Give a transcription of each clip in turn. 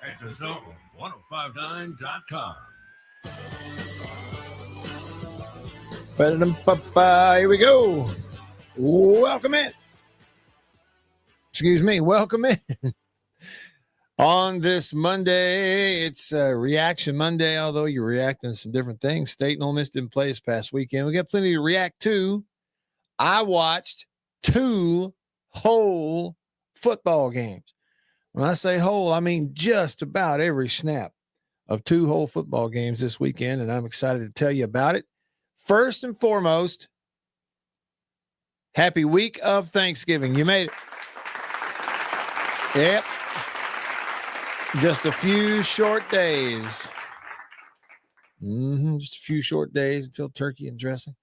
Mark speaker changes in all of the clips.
Speaker 1: at thezone1059.com.
Speaker 2: Here we go. Welcome in. Excuse me. Welcome in. On this Monday, it's Reaction Monday, although you're reacting to some different things. State and Ole Miss didn't play this past weekend. We got plenty to react to. I watched 2 whole football games. When I say whole, I mean just about every snap of 2 whole football games this weekend, and I'm excited to tell you about it. First and foremost, happy week of Thanksgiving. You made it. Yep. Just a few short days. Just a few short days until turkey and dressing.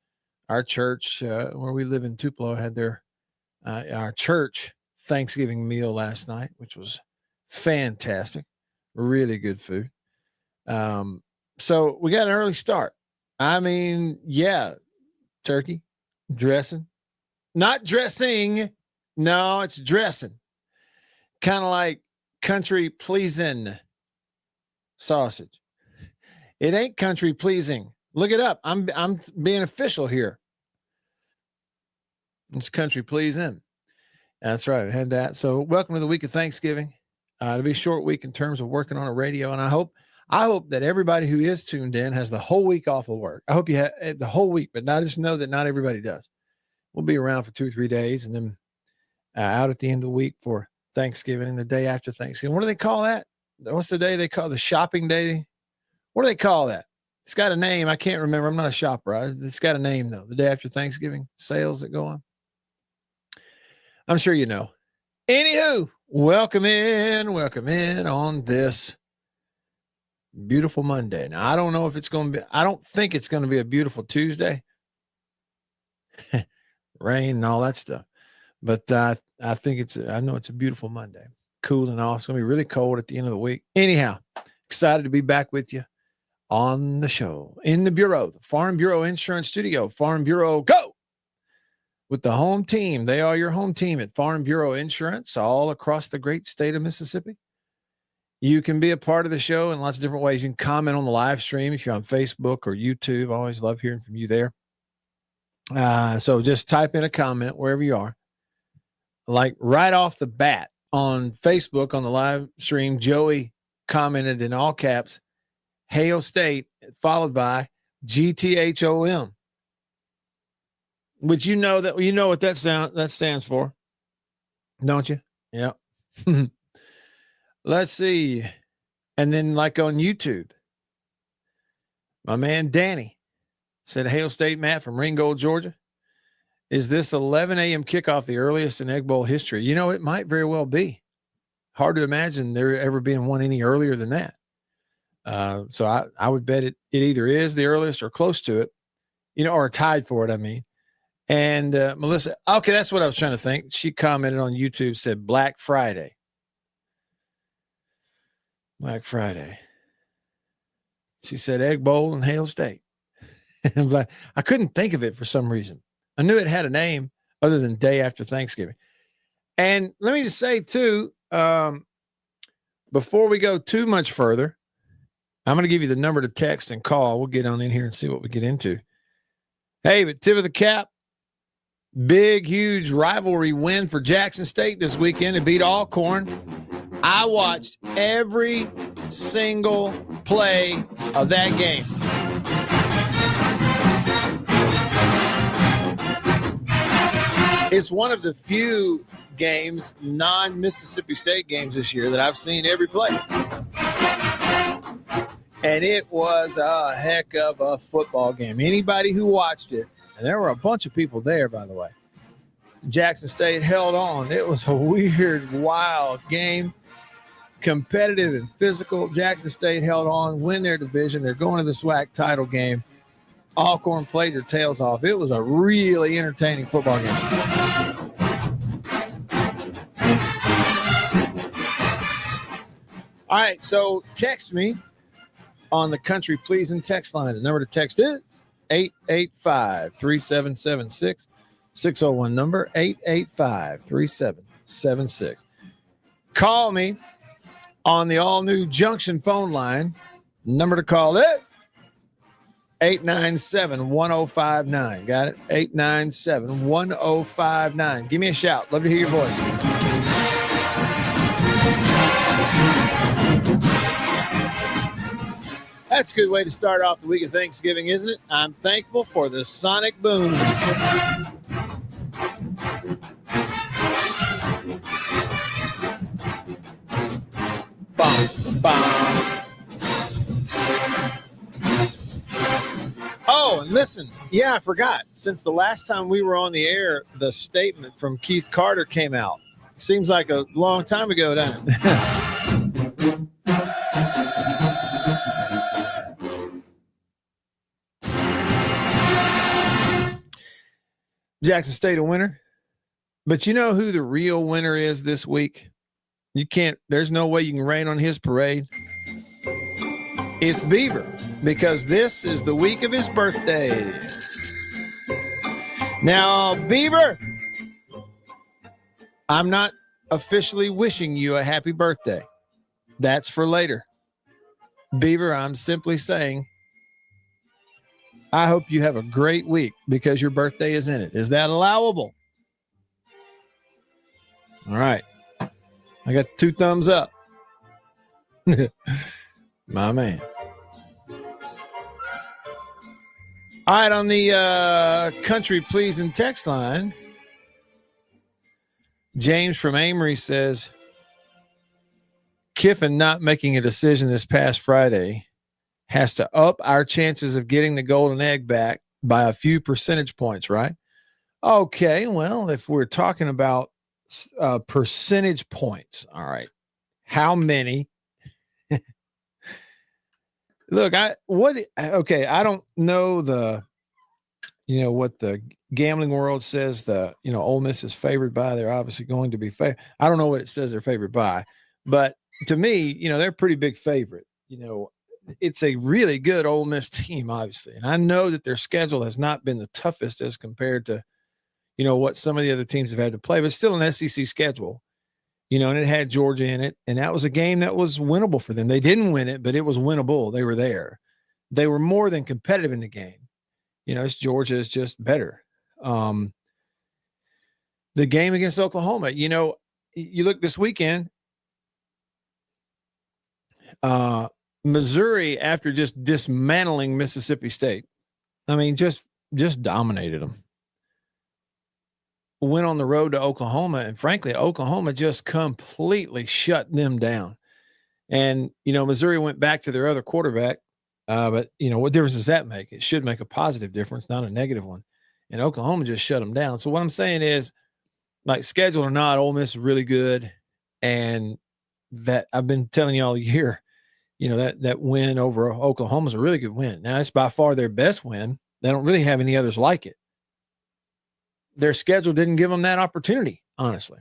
Speaker 2: Our church, where we live in Tupelo, had their our church Thanksgiving meal last night, which was fantastic. Really good food. So we got an early start. I mean, yeah, turkey, dressing. Not dressing. No, it's dressing. Kind of like country pleasing sausage. It ain't country pleasing. Look it up. I'm being official here. It's country pleasing. That's right. I had that. So welcome to the week of Thanksgiving. It'll be a short week in terms of working on a radio. And I hope that everybody who is tuned in has the whole week off of work. I hope you have the whole week, but I just know that not everybody does. We'll be around for 2 or 3 days and then out at the end of the week for Thanksgiving and the day after Thanksgiving. What do they call that? What's the day they call the shopping day? What do they call that? It's got a name. I can't remember. I'm not a shopper. It's got a name though. The day after Thanksgiving sales that go on. I'm sure you know. Anywho, welcome in on this beautiful Monday. Now, I don't know if it's going to be, I don't think it's going to be a beautiful Tuesday. Rain and all that stuff. But I think I know it's a beautiful Monday. Cooling off. It's going to be really cold at the end of the week. Anyhow, excited to be back with you on the show. In the Bureau, the Farm Bureau Insurance Studio. Farm Bureau, go! With the home team. They are your home team at Farm Bureau Insurance all across the great state of Mississippi. You can be a part of the show in lots of different ways. You can comment on the live stream if you're on Facebook or YouTube. I always love hearing from you there. So just type in a comment wherever you are. Like right off the bat on Facebook on the live stream, Joey commented in all caps, Hail State, followed by GTHOM. Which you know what that stands for, don't you? Yeah. Let's see. And then like on YouTube, my man Danny said, Hail State, Matt from Ringgold, Georgia. Is this 11 a.m. kickoff the earliest in Egg Bowl history? You know, it might very well be. Hard to imagine there ever being one any earlier than that. So I would bet it either is the earliest or close to it, or tied for it, I mean. And Melissa, okay, that's what I was trying to think. She commented on YouTube, said Black Friday. Black Friday. She said Egg Bowl and Hail State. I couldn't think of it for some reason. I knew it had a name other than day after Thanksgiving. And let me just say, too, before we go too much further, I'm going to give you the number to text and call. We'll get on in here and see what we get into. Hey, but tip of the cap, big, huge rivalry win for Jackson State this weekend. It beat Alcorn. I watched every single play of that game. It's one of the few games, non-Mississippi State games this year, that I've seen every play. And it was a heck of a football game. Anybody who watched it, and there were a bunch of people there, by the way, Jackson State held on. It was a weird, wild game. Competitive and physical. Jackson State held on, win their division. They're going to the SWAC title game. Alcorn played their tails off. It was a really entertaining football game. All right, so text me on the Country Pleasing text line. The number to text is 885-3776. 601 number, 885-3776. Call me on the all-new Junction phone line. Number to call is 897-1059. Got it? 897-1059. Give me a shout. Love to hear your voice. That's a good way to start off the week of Thanksgiving, isn't it? I'm thankful for the sonic boom. Bum, bum. Oh, and listen. Yeah, I forgot. Since the last time we were on the air, the statement from Keith Carter came out. Seems like a long time ago, doesn't it? Jackson State a winner. But you know who the real winner is this week? You can't, there's no way you can rain on his parade. It's Beaver, because this is the week of his birthday. Now, Beaver, I'm not officially wishing you a happy birthday. That's for later. Beaver, I'm simply saying, I hope you have a great week because your birthday is in it. Is that allowable? All right. I got 2 thumbs up. My man. All right, on the country pleasing text line, James from Amory says, Kiffin not making a decision this past Friday has to up our chances of getting the golden egg back by a few percentage points, right? Okay, well, if we're talking about percentage points, all right, how many? Look, I don't know what the gambling world says Ole Miss is favored by. They're obviously going to be favored. I don't know what it says they're favored by, but to me, they're a pretty big favorite. It's a really good Ole Miss team, obviously. And I know that their schedule has not been the toughest as compared to, what some of the other teams have had to play, but still an SEC schedule, and it had Georgia in it. And that was a game that was winnable for them. They didn't win it, but it was winnable. They were there. They were more than competitive in the game. Georgia is just better. The game against Oklahoma, you look this weekend, Missouri, after just dismantling Mississippi State, just dominated them. Went on the road to Oklahoma, and frankly, Oklahoma just completely shut them down. And, Missouri went back to their other quarterback, but, what difference does that make? It should make a positive difference, not a negative one. And Oklahoma just shut them down. So what I'm saying is, like, schedule or not, Ole Miss is really good. And that I've been telling you all year, that win over Oklahoma is a really good win. Now, it's by far their best win. They don't really have any others like it. Their schedule didn't give them that opportunity, honestly.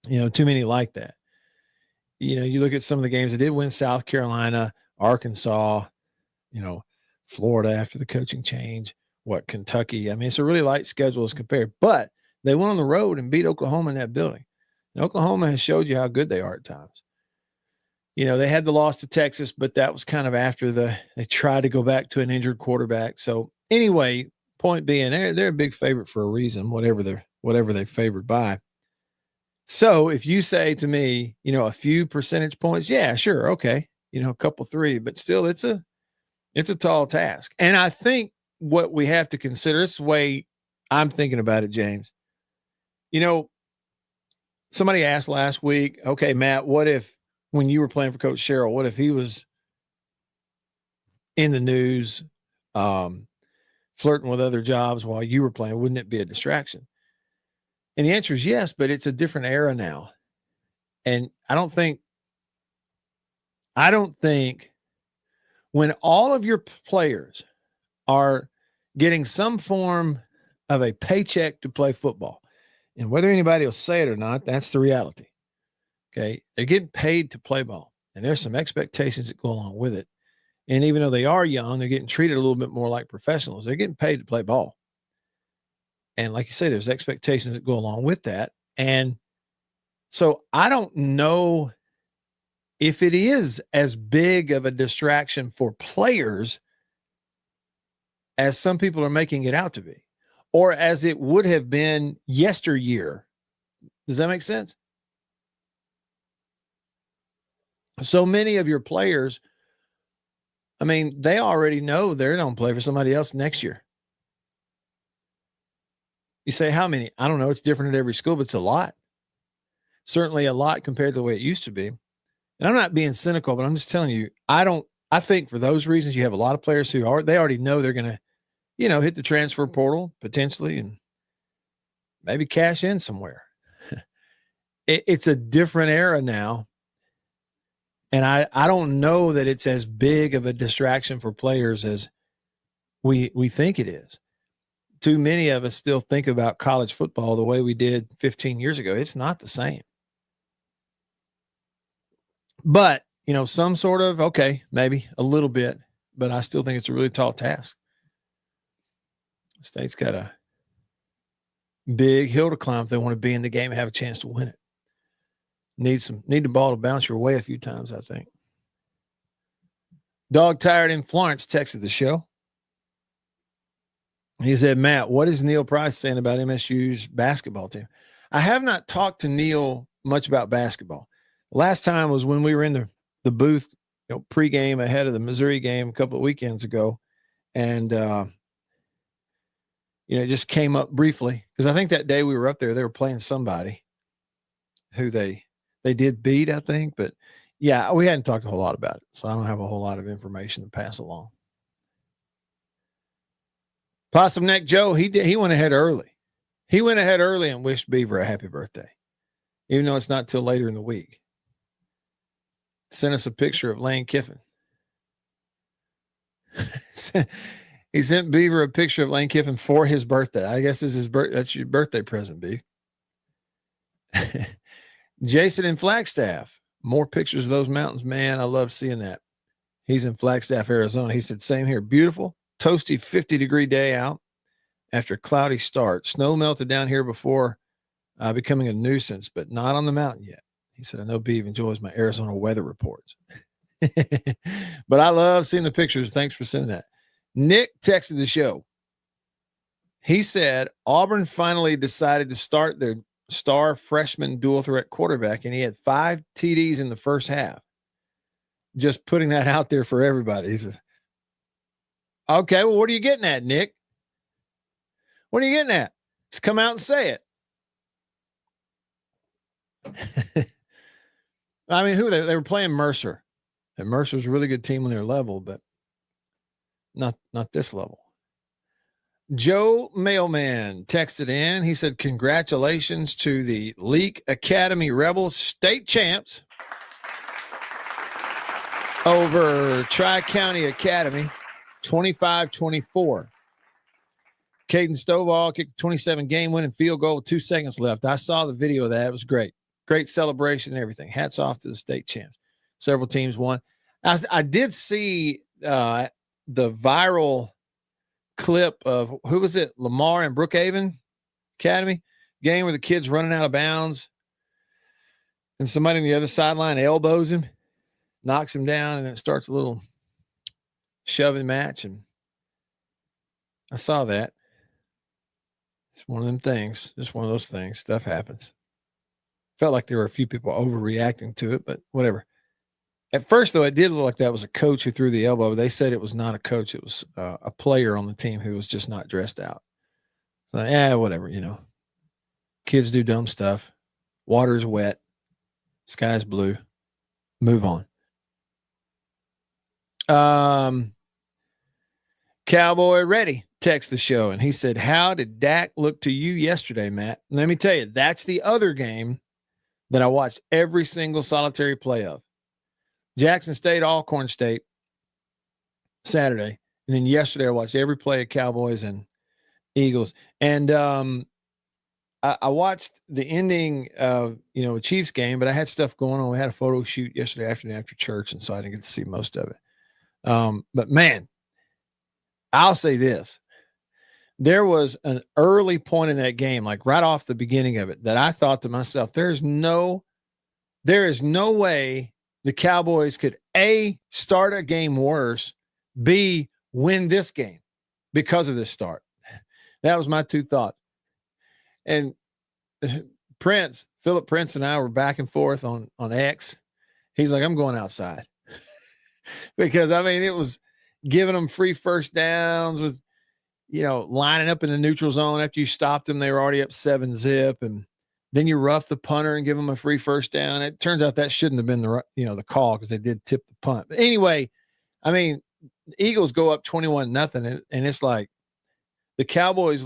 Speaker 2: Too many like that. You look at some of the games that did win: South Carolina, Arkansas, Florida after the coaching change, Kentucky. It's a really light schedule as compared, but they went on the road and beat Oklahoma in that building. And Oklahoma has showed you how good they are at times. They had the loss to Texas, but that was kind of after they tried to go back to an injured quarterback. So anyway, point being, they're a big favorite for a reason, whatever they're favored by. So if you say to me, a few percentage points, yeah, sure. Okay. A couple, 3, but still it's a tall task. And I think what we have to consider, this is the way I'm thinking about it, James. Somebody asked last week, okay, Matt, what if, when you were playing for Coach Sherrill, what if he was in the news, flirting with other jobs while you were playing? Wouldn't it be a distraction? And the answer is yes, but it's a different era now. And I don't think when all of your players are getting some form of a paycheck to play football, and whether anybody will say it or not, that's the reality. Okay. They're getting paid to play ball, and there's some expectations that go along with it. And even though they are young, they're getting treated a little bit more like professionals. They're getting paid to play ball. And like you say, there's expectations that go along with that. And so I don't know if it is as big of a distraction for players as some people are making it out to be, or as it would have been yesteryear. Does that make sense? So many of your players, I mean, they already know they're going to play for somebody else next year. You say, how many? I don't know. It's different at every school, but it's a lot. Certainly a lot compared to the way it used to be. And I'm not being cynical, but I'm just telling you, I think for those reasons, you have a lot of players who they already know they're going to, hit the transfer portal potentially and maybe cash in somewhere. It's a different era now. And I don't know that it's as big of a distraction for players as we think it is. Too many of us still think about college football the way we did 15 years ago. It's not the same. But, some sort of, okay, maybe a little bit, but I still think it's a really tall task. The state's got a big hill to climb if they want to be in the game and have a chance to win it. Need the ball to bounce your way a few times, I think. Dog Tired in Florence texted the show. He said, Matt, what is Neil Price saying about MSU's basketball team? I have not talked to Neil much about basketball. Last time was when we were in the booth, pregame ahead of the Missouri game a couple of weekends ago. And, it just came up briefly because I think that day we were up there, they were playing somebody who they did beat, I think. But, yeah, we hadn't talked a whole lot about it, so I don't have a whole lot of information to pass along. Possum Neck Joe, he went ahead early. He went ahead early and wished Beaver a happy birthday, even though it's not till later in the week. Sent us a picture of Lane Kiffin. He sent Beaver a picture of Lane Kiffin for his birthday. I guess this is that's your birthday present, Beaver. Jason in Flagstaff. More pictures of those mountains, man. I love seeing that. He's in Flagstaff, Arizona. He said, same here. Beautiful, toasty 50-degree day out after a cloudy start. Snow melted down here before becoming a nuisance, but not on the mountain yet. He said, I know Beav enjoys my Arizona weather reports. But I love seeing the pictures. Thanks for sending that. Nick texted the show. He said Auburn finally decided to start their star freshman dual threat quarterback, and he had 5 TDs in the first half. Just putting that out there for everybody. He says, okay, well, what are you getting at, Nick? What are you getting at? Just come out and say it. I mean, who they were playing Mercer. And Mercer's a really good team on their level, but not this level. Joe Mailman texted in. He said, congratulations to the Leak Academy Rebels state champs over Tri-County Academy, 25-24. Caden Stovall kicked a 27-game winning field goal with 2 seconds left. I saw the video of that. It was great. Great celebration and everything. Hats off to the state champs. Several teams won. I did see the viral clip of, who was it? Lamar and Brookhaven Academy game where the kid's running out of bounds and somebody on the other sideline elbows him, knocks him down, and then it starts a little shoving match. And I saw that. It's one of them things. Just one of those things. Stuff happens. Felt like there were a few people overreacting to it, but whatever. At first, though, it did look like that was a coach who threw the elbow. They said it was not a coach. It was a player on the team who was just not dressed out. So, whatever, Kids do dumb stuff. Water's wet. Sky's blue. Move on. Cowboy Ready text the show, and he said, how did Dak look to you yesterday, Matt? And let me tell you, that's the other game that I watched every single solitary play of. Jackson State, Alcorn State, Saturday. And then yesterday I watched every play of Cowboys and Eagles. And I watched the ending of, a Chiefs game, but I had stuff going on. We had a photo shoot yesterday afternoon after church, and so I didn't get to see most of it. But, man, I'll say this. There was an early point in that game, like right off the beginning of it, that I thought to myself, there is no way the Cowboys could A, start a game worse, B, win this game because of this start. That was my two thoughts. And Philip Prince and I were back and forth on X. He's like, I'm going outside. Because, I mean, it was giving them free first downs with, lining up in the neutral zone after you stopped them. They were already up 7-0. And then you rough the punter and give them a free first down. It turns out that shouldn't have been the call because they did tip the punt. But anyway, I mean, the Eagles go up 21-0, and it's like the Cowboys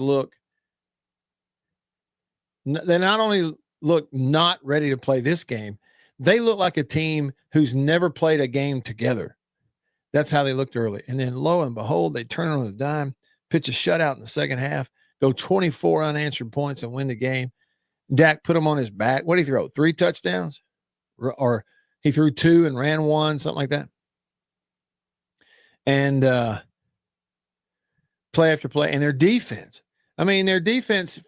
Speaker 2: they not only look not ready to play this game, they look like a team who's never played a game together. That's how they looked early. And then lo and behold, they turn on the dime, pitch a shutout in the second half, go 24 unanswered points and win the game. Dak put him on his back. What did he throw? 3 touchdowns? Or he threw 2 and ran 1, something like that. And play after play. And their defense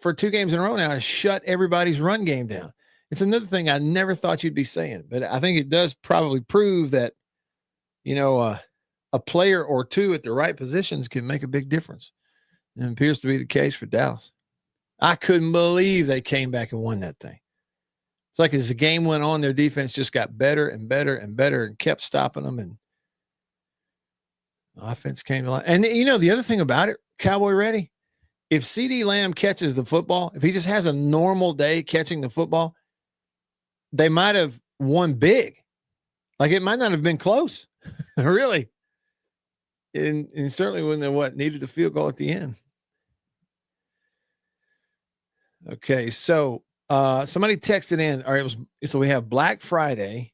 Speaker 2: for 2 games in a row now has shut everybody's run game down. It's another thing I never thought you'd be saying, but I think it does probably prove that, a player or two at the right positions can make a big difference. And it appears to be the case for Dallas. I couldn't believe they came back and won that thing. It's like as the game went on, their defense just got better and better and better and kept stopping them. And the offense came to life. And, the other thing about it, Cowboy ready, if CeeDee Lamb catches the football, if he just has a normal day catching the football, they might have won big. Like it might not have been close, really. And certainly wouldn't have needed the field goal at the end. Okay, so somebody texted in. All right, so we have Black Friday,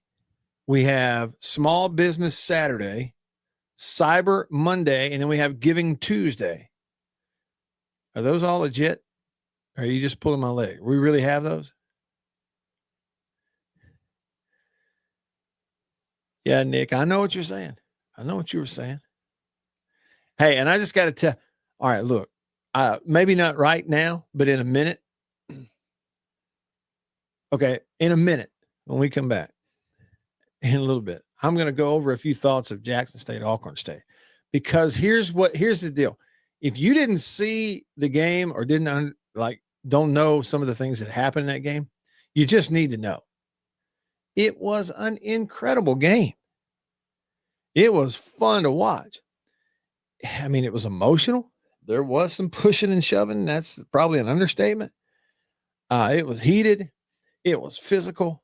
Speaker 2: we have Small Business Saturday, Cyber Monday, and then we have Giving Tuesday. Are those all legit? Or are you just pulling my leg? We really have those? Yeah, Nick, I know what you're saying. I know what you were saying. Hey, and I just got to tell, all right, look, maybe not right now, but in a minute. Okay, in a minute, when we come back, in a little bit, I'm going to go over a few thoughts of Jackson State, Alcorn State, because here's the deal. If you didn't see the game or don't know some of the things that happened in that game, you just need to know. It was an incredible game. It was fun to watch. I mean, it was emotional. There was some pushing and shoving. That's probably an understatement. It was heated. It was physical.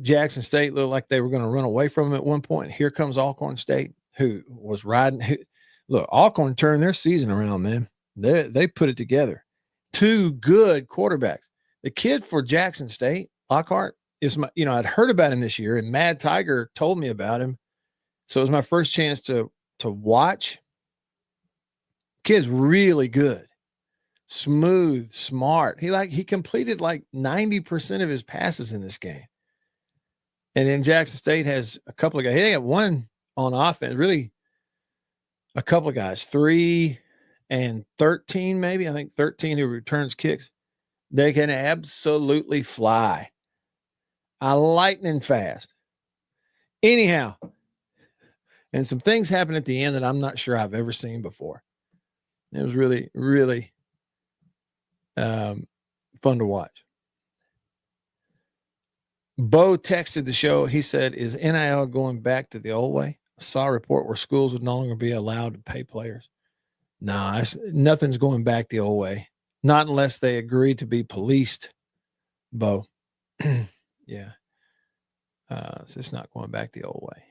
Speaker 2: Jackson State looked like they were going to run away from them at one point. Here comes Alcorn State, who was riding. Look, Alcorn turned their season around, man. They put it together. 2 good quarterbacks. The kid for Jackson State, Lockhart, is I'd heard about him this year, and Mad Tiger told me about him. So it was my first chance to watch. Kid's really good. Smooth, smart. He completed like 90% of his passes in this game. And then Jackson State has a couple of guys. They got one on offense, really a couple of guys, 3 and 13, maybe. I think 13 who returns kicks. They can absolutely fly. Lightning fast. Anyhow, and some things happened at the end that I'm not sure I've ever seen before. It was really, really fun to watch. Bo texted the show. He said, is NIL going back to the old way? I saw a report where schools would no longer be allowed to pay players. Nah, nothing's going back the old way. Not unless they agree to be policed, Bo. Yeah. So it's not going back the old way.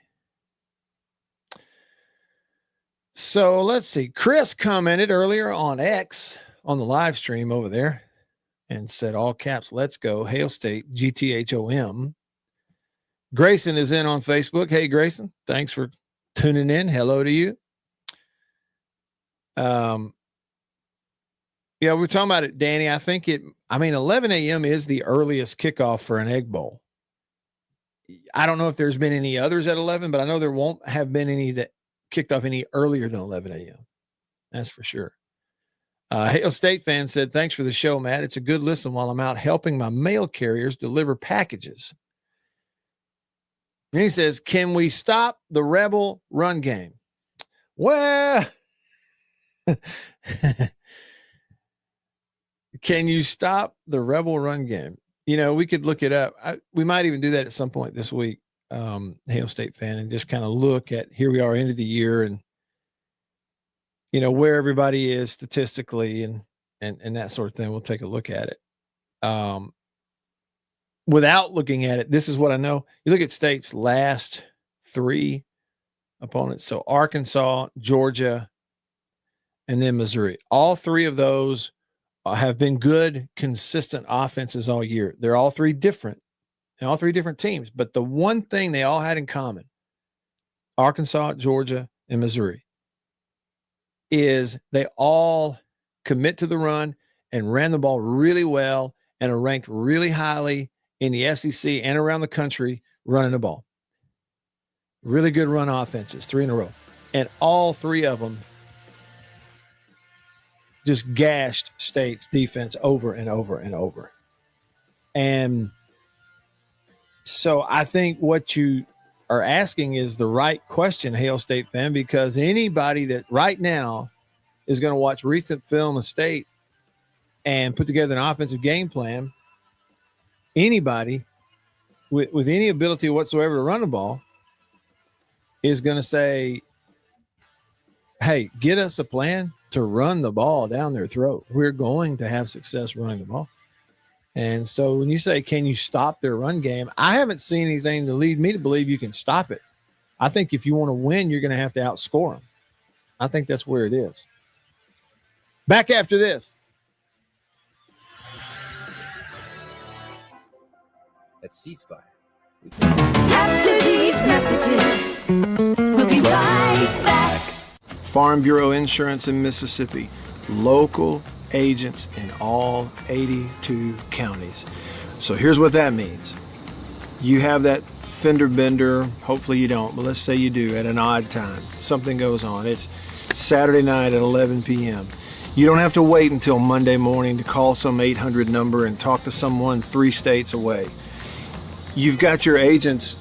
Speaker 2: So let's see. Chris commented earlier on X on the live stream over there and said, all caps, let's go. Hail State, GTHOM. Grayson is in on Facebook. Hey, Grayson, thanks for tuning in. Hello to you. Yeah, we're talking about it, Danny. I think 11 a.m. is the earliest kickoff for an Egg Bowl. I don't know if there's been any others at 11, but I know there won't have been any that kicked off any earlier than 11 a.m. That's for sure. Hail State fan said, thanks for the show, Matt. It's a good listen while I'm out helping my mail carriers deliver packages. And he says, can we stop the Rebel run game? Well, can you stop the Rebel run game? You know, we could look it up. We might even do that at some point this week, Hail State fan, and just kind of look at, here we are, end of the year, and, you know, where everybody is statistically and that sort of thing. We'll take a look at it. Without looking at it, this is what I know. You look at State's last 3 opponents. So Arkansas, Georgia, and then Missouri. All 3 of those have been good, consistent offenses all year. They're all 3 different, and all 3 different teams. But the one thing they all had in common, Arkansas, Georgia, and Missouri, is they all commit to the run and ran the ball really well and are ranked really highly in the SEC and around the country running the ball. Really good run offenses, 3 in a row. And all 3 of them just gashed State's defense over and over and over. And so I think what you are asking is the right question, Hail State fan, because anybody that right now is going to watch recent film of State and put together an offensive game plan, anybody with any ability whatsoever to run the ball is going to say, hey, get us a plan to run the ball down their throat. We're going to have success running the ball. And so when you say, can you stop their run game? I haven't seen anything to lead me to believe you can stop it. I think if you want to win, you're going to have to outscore them. I think that's where it is. Back after this.
Speaker 1: At C-Spire.
Speaker 3: After these messages, we'll be right back.
Speaker 2: Farm Bureau Insurance in Mississippi. Local agents in all 82 counties. So here's what that means. You have that fender bender, hopefully you don't, but let's say you do at an odd time. Something goes on. It's Saturday night at 11 p.m. You don't have to wait until Monday morning to call some 800 number and talk to someone 3 states away. You've got your agent's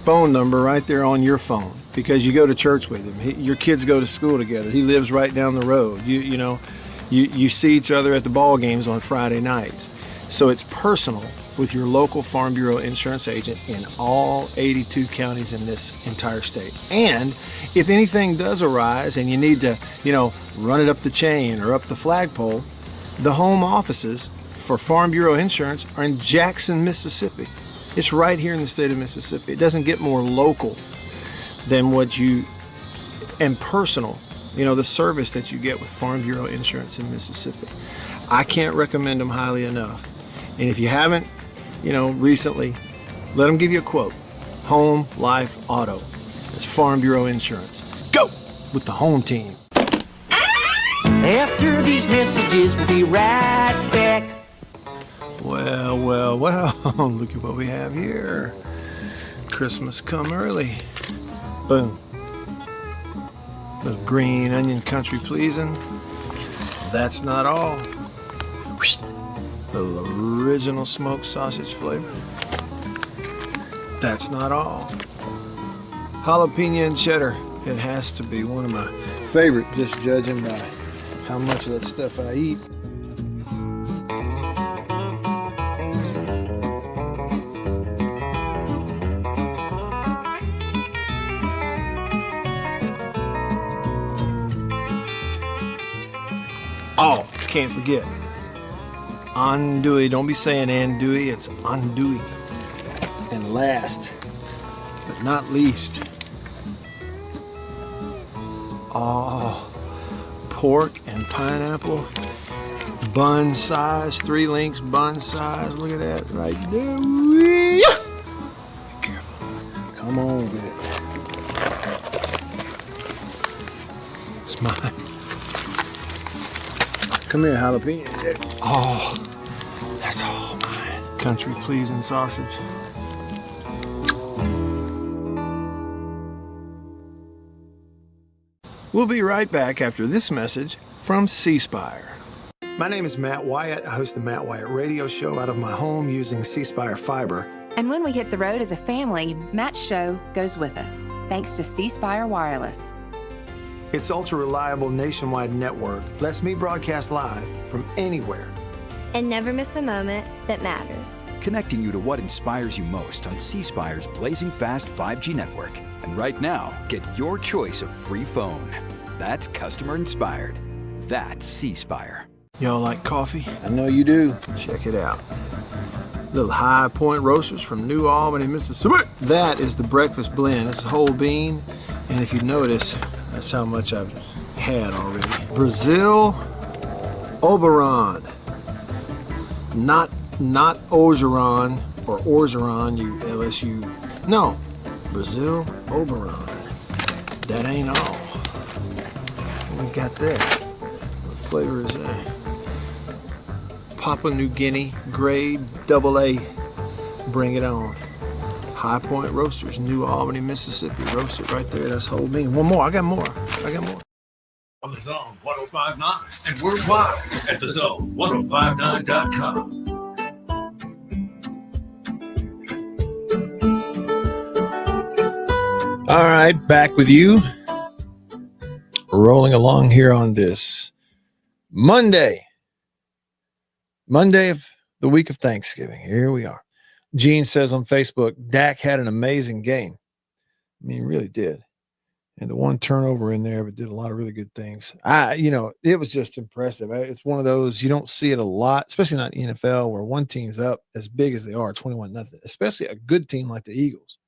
Speaker 2: phone number right there on your phone because you go to church with him. Your kids go to school together. He lives right down the road. You see each other at the ball games on Friday nights. So it's personal with your local Farm Bureau insurance agent in all 82 counties in this entire state. And if anything does arise and you need to, run it up the chain or up the flagpole, the home offices for Farm Bureau Insurance are in Jackson, Mississippi. It's right here in the state of Mississippi. It doesn't get more local than and personal, the service that you get with Farm Bureau Insurance in Mississippi. I can't recommend them highly enough. And if you haven't, recently, let them give you a quote. Home, life, auto. That's Farm Bureau Insurance. Go with the home team.
Speaker 4: After these messages, we'll be right back.
Speaker 2: Well, look at what we have here. Christmas come early. Boom. Little green onion country pleasing. That's not all. Little original smoked sausage flavor. That's not all. Jalapeno and cheddar. It has to be one of my favorite, just judging by how much of that stuff I eat. Oh, can't forget. Andouille. Don't be saying andouille, it's andouille. And last, but not least, pork and pineapple. Bun size, 3 links, bun size. Look at that right there. Be careful. Come on with it. It's mine. Come here, jalapeno. Oh, that's all mine. Country pleasing sausage. We'll be right back after this message from C-Spire. My name is Matt Wyatt. I host the Matt Wyatt radio show out of my home using C-Spire fiber.
Speaker 5: And when we hit the road as a family, Matt's show goes with us, thanks to 𝐐spire Wireless.
Speaker 6: Its ultra-reliable nationwide network lets me broadcast live from anywhere.
Speaker 7: And never miss a moment that matters.
Speaker 8: Connecting you to what inspires you most on 𝐐spire's blazing fast 5G network. And right now, get your choice of free phone. That's customer inspired. That's 𝐐spire.
Speaker 6: Y'all like coffee? I know you do. Check it out. Little High Point Roasters from New Albany, Mississippi. That is the breakfast blend. It's a whole bean. And if you notice, that's how much I've had already. Brazil Oberon. Not Ogeron or Orgeron, you LSU. No, Brazil Oberon. That ain't all. We got that. What flavor is that? Papua New Guinea grade AA. Bring it on. High Point Roasters, New Albany, Mississippi. Roast it right there. That's whole bean. One more. I got more.
Speaker 9: On the Zone 105.9 and worldwide at thezone1059.com.
Speaker 2: All right, back with you. Rolling along here on this Monday of the week of Thanksgiving. Here we are. Gene says on Facebook, Dak had an amazing game. I mean, he really did. And the one turnover in there, but did a lot of really good things. It was just impressive. It's one of those, you don't see it a lot, especially not in the NFL, where one team's up as big as they are, 21-0, especially a good team like the Eagles.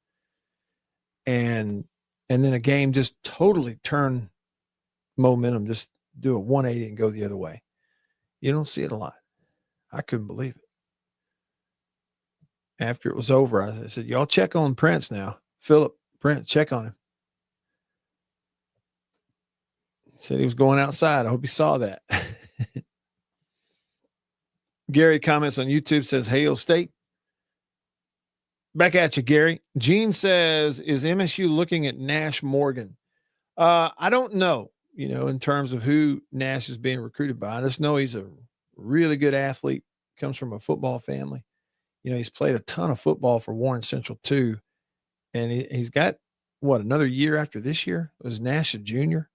Speaker 2: And then a game just totally turn momentum, just do a 180 and go the other way. You don't see it a lot. I couldn't believe it. After it was over, I said, y'all check on Prince now. Philip Prince, check on him. He said he was going outside. I hope he saw that. Gary comments on YouTube, says, Hail State. Back at you, Gary. Gene says, is MSU looking at Nash Morgan? I don't know, in terms of who Nash is being recruited by. I just know he's a really good athlete, comes from a football family. He's played a ton of football for Warren Central too. And he's got, another year after this year? Was Nash a junior?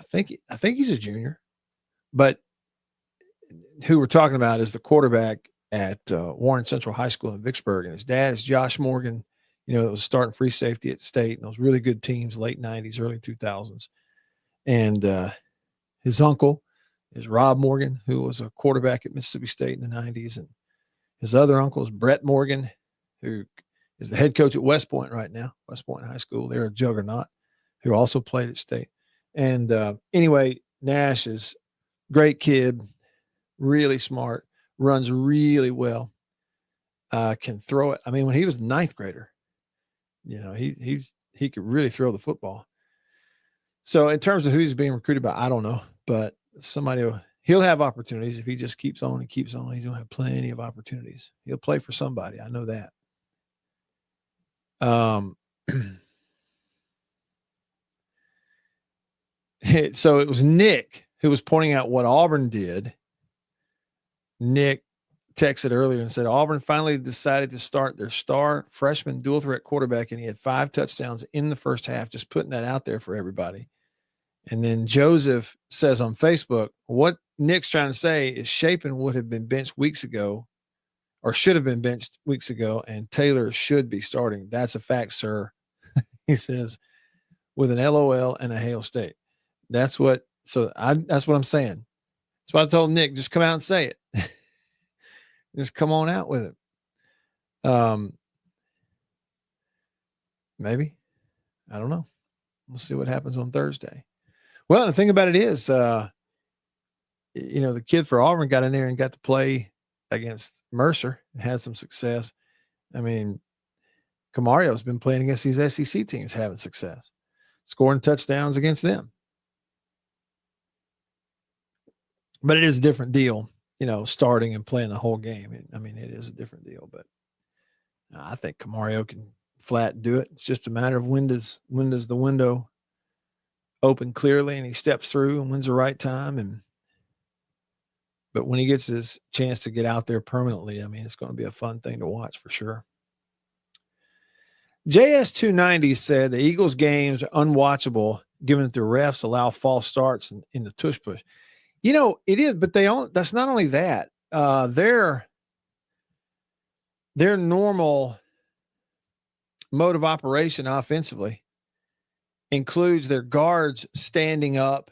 Speaker 2: I think he's a junior. But who we're talking about is the quarterback at Warren Central High School in Vicksburg. And his dad is Josh Morgan, that was starting free safety at State. And those really good teams, late 90s, early 2000s. And his uncle is Rob Morgan, who was a quarterback at Mississippi State in the 90s. And his other uncle is Brett Morgan, who is the head coach at West Point right now, West Point High School. They're a juggernaut, who also played at State. And anyway, Nash is a great kid, really smart, runs really well, can throw it. I mean, when he was a ninth grader, he could really throw the football. So in terms of who he's being recruited by, I don't know, but he'll have opportunities if he just keeps on and keeps on. He's going to have plenty of opportunities. He'll play for somebody. I know that. So it was Nick who was pointing out what Auburn did. Nick texted earlier and said, Auburn finally decided to start their star freshman dual threat quarterback, and he had 5 touchdowns in the first half, just putting that out there for everybody. And then Joseph says on Facebook, what Nick's trying to say is Shapen would have been benched weeks ago, or should have been benched weeks ago, and Taylor should be starting. That's a fact, sir. He says, with an LOL and a Hail State. That's what I'm saying. That's why I told Nick, just come out and say it. Just come on out with it. Maybe. I don't know. We'll see what happens on Thursday. Well, the thing about it is, the kid for Auburn got in there and got to play against Mercer and had some success. I mean, Camario's been playing against these SEC teams, having success, scoring touchdowns against them. But it is a different deal, starting and playing the whole game. It is a different deal, but I think Camario can flat do it. It's just a matter of when does the window open clearly and he steps through and when's the right time. And But when he gets his chance to get out there permanently, I mean, it's going to be a fun thing to watch for sure. JS290 said the Eagles games are unwatchable given that the refs allow false starts in the tush push. You know, it is, but that's not only that. Their normal mode of operation offensively includes their guards standing up,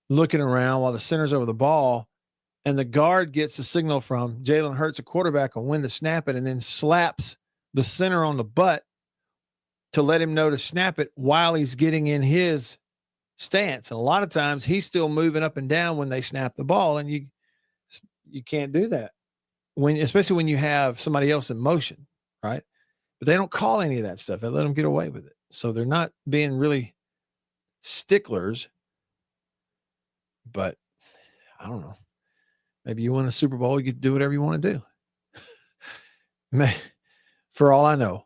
Speaker 2: looking around while the center's over the ball, and the guard gets a signal from Jalen Hurts, a quarterback, on when to snap it, and then slaps the center on the butt to let him know to snap it while he's getting in his stance. And a lot of times he's still moving up and down when they snap the ball, and you can't do that especially when you have somebody else in motion, right? But they don't call any of that stuff. They let them get away with it. So they're not being really sticklers. But I don't know. Maybe you win a Super Bowl, you get to do whatever you want to do. Man, for all I know.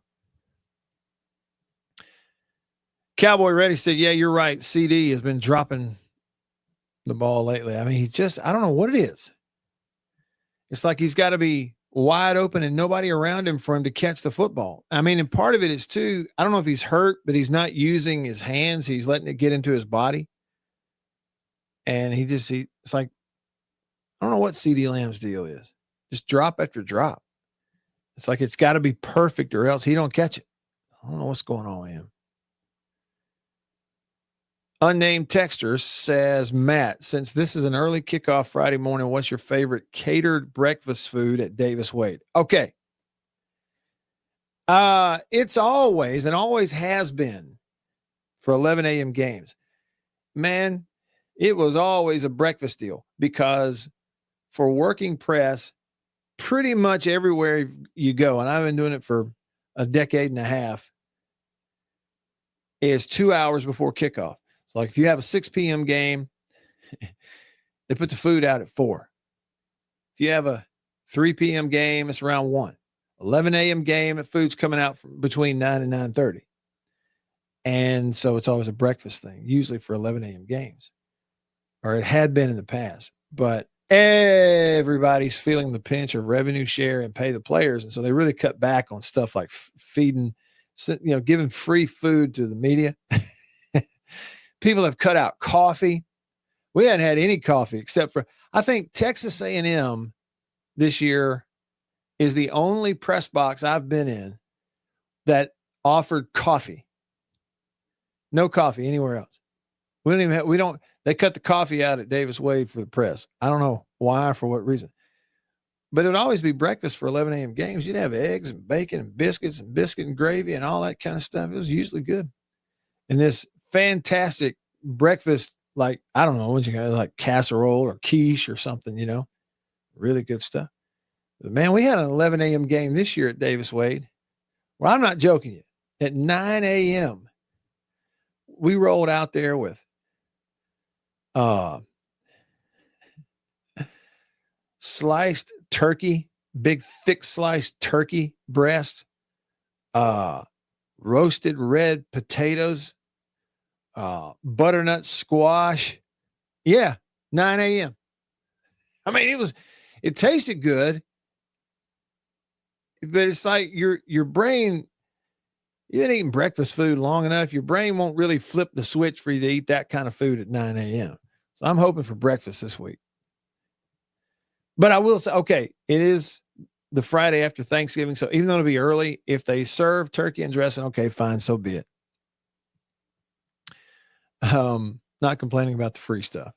Speaker 2: Cowboy Ready said, yeah, you're right. CD has been dropping the ball lately. I mean, I don't know what it is. It's like he's got to be wide open and nobody around him for him to catch the football. I mean, and part of it is too, I don't know if he's hurt, but he's not using his hands. He's letting it get into his body. And it's like, I don't know what CD Lamb's deal is. Just drop after drop. It's like it's got to be perfect or else he don't catch it. I don't know what's going on with him. Unnamed texter says, Matt, since this is an early kickoff Friday morning, what's your favorite catered breakfast food at Davis Wade? Okay. It's always and always has been for 11 a.m. games. Man, it was always a breakfast deal because for working press, pretty much everywhere you go, and I've been doing it for a decade and a half, is 2 hours before kickoff. So like if you have a 6 p.m. game, they put the food out at 4. If you have a 3 p.m. game, it's around 1. 11 a.m. game, the food's coming out from between 9 and 9:30. And so it's always a breakfast thing, usually for 11 a.m. games. Or it had been in the past. But everybody's feeling the pinch of revenue share and pay the players. And so they really cut back on stuff like feeding, giving free food to the media. People have cut out coffee. We hadn't had any coffee except for, I think Texas A&M this year is the only press box I've been in that offered coffee. No coffee anywhere else. They cut the coffee out at Davis Wade for the press. I don't know why or for what reason. But it would always be breakfast for 11 a.m. games. You'd have eggs and bacon and biscuit and gravy and all that kind of stuff. It was usually good. And this fantastic breakfast, like, I don't know what you got, like casserole or quiche or something, really good stuff. But man, we had an 11 a.m. game this year at Davis Wade. Well, I'm not joking you. At 9 a.m., we rolled out there with sliced turkey, big thick sliced turkey breast, roasted red potatoes, butternut squash. Yeah, 9 a.m. I mean, it tasted good, but it's like your brain, you've been eating breakfast food long enough, your brain won't really flip the switch for you to eat that kind of food at 9 a.m. So I'm hoping for breakfast this week. But I will say, okay, it is the Friday after Thanksgiving. So even though it'll be early, if they serve turkey and dressing, okay, fine, so be it. Not complaining about the free stuff.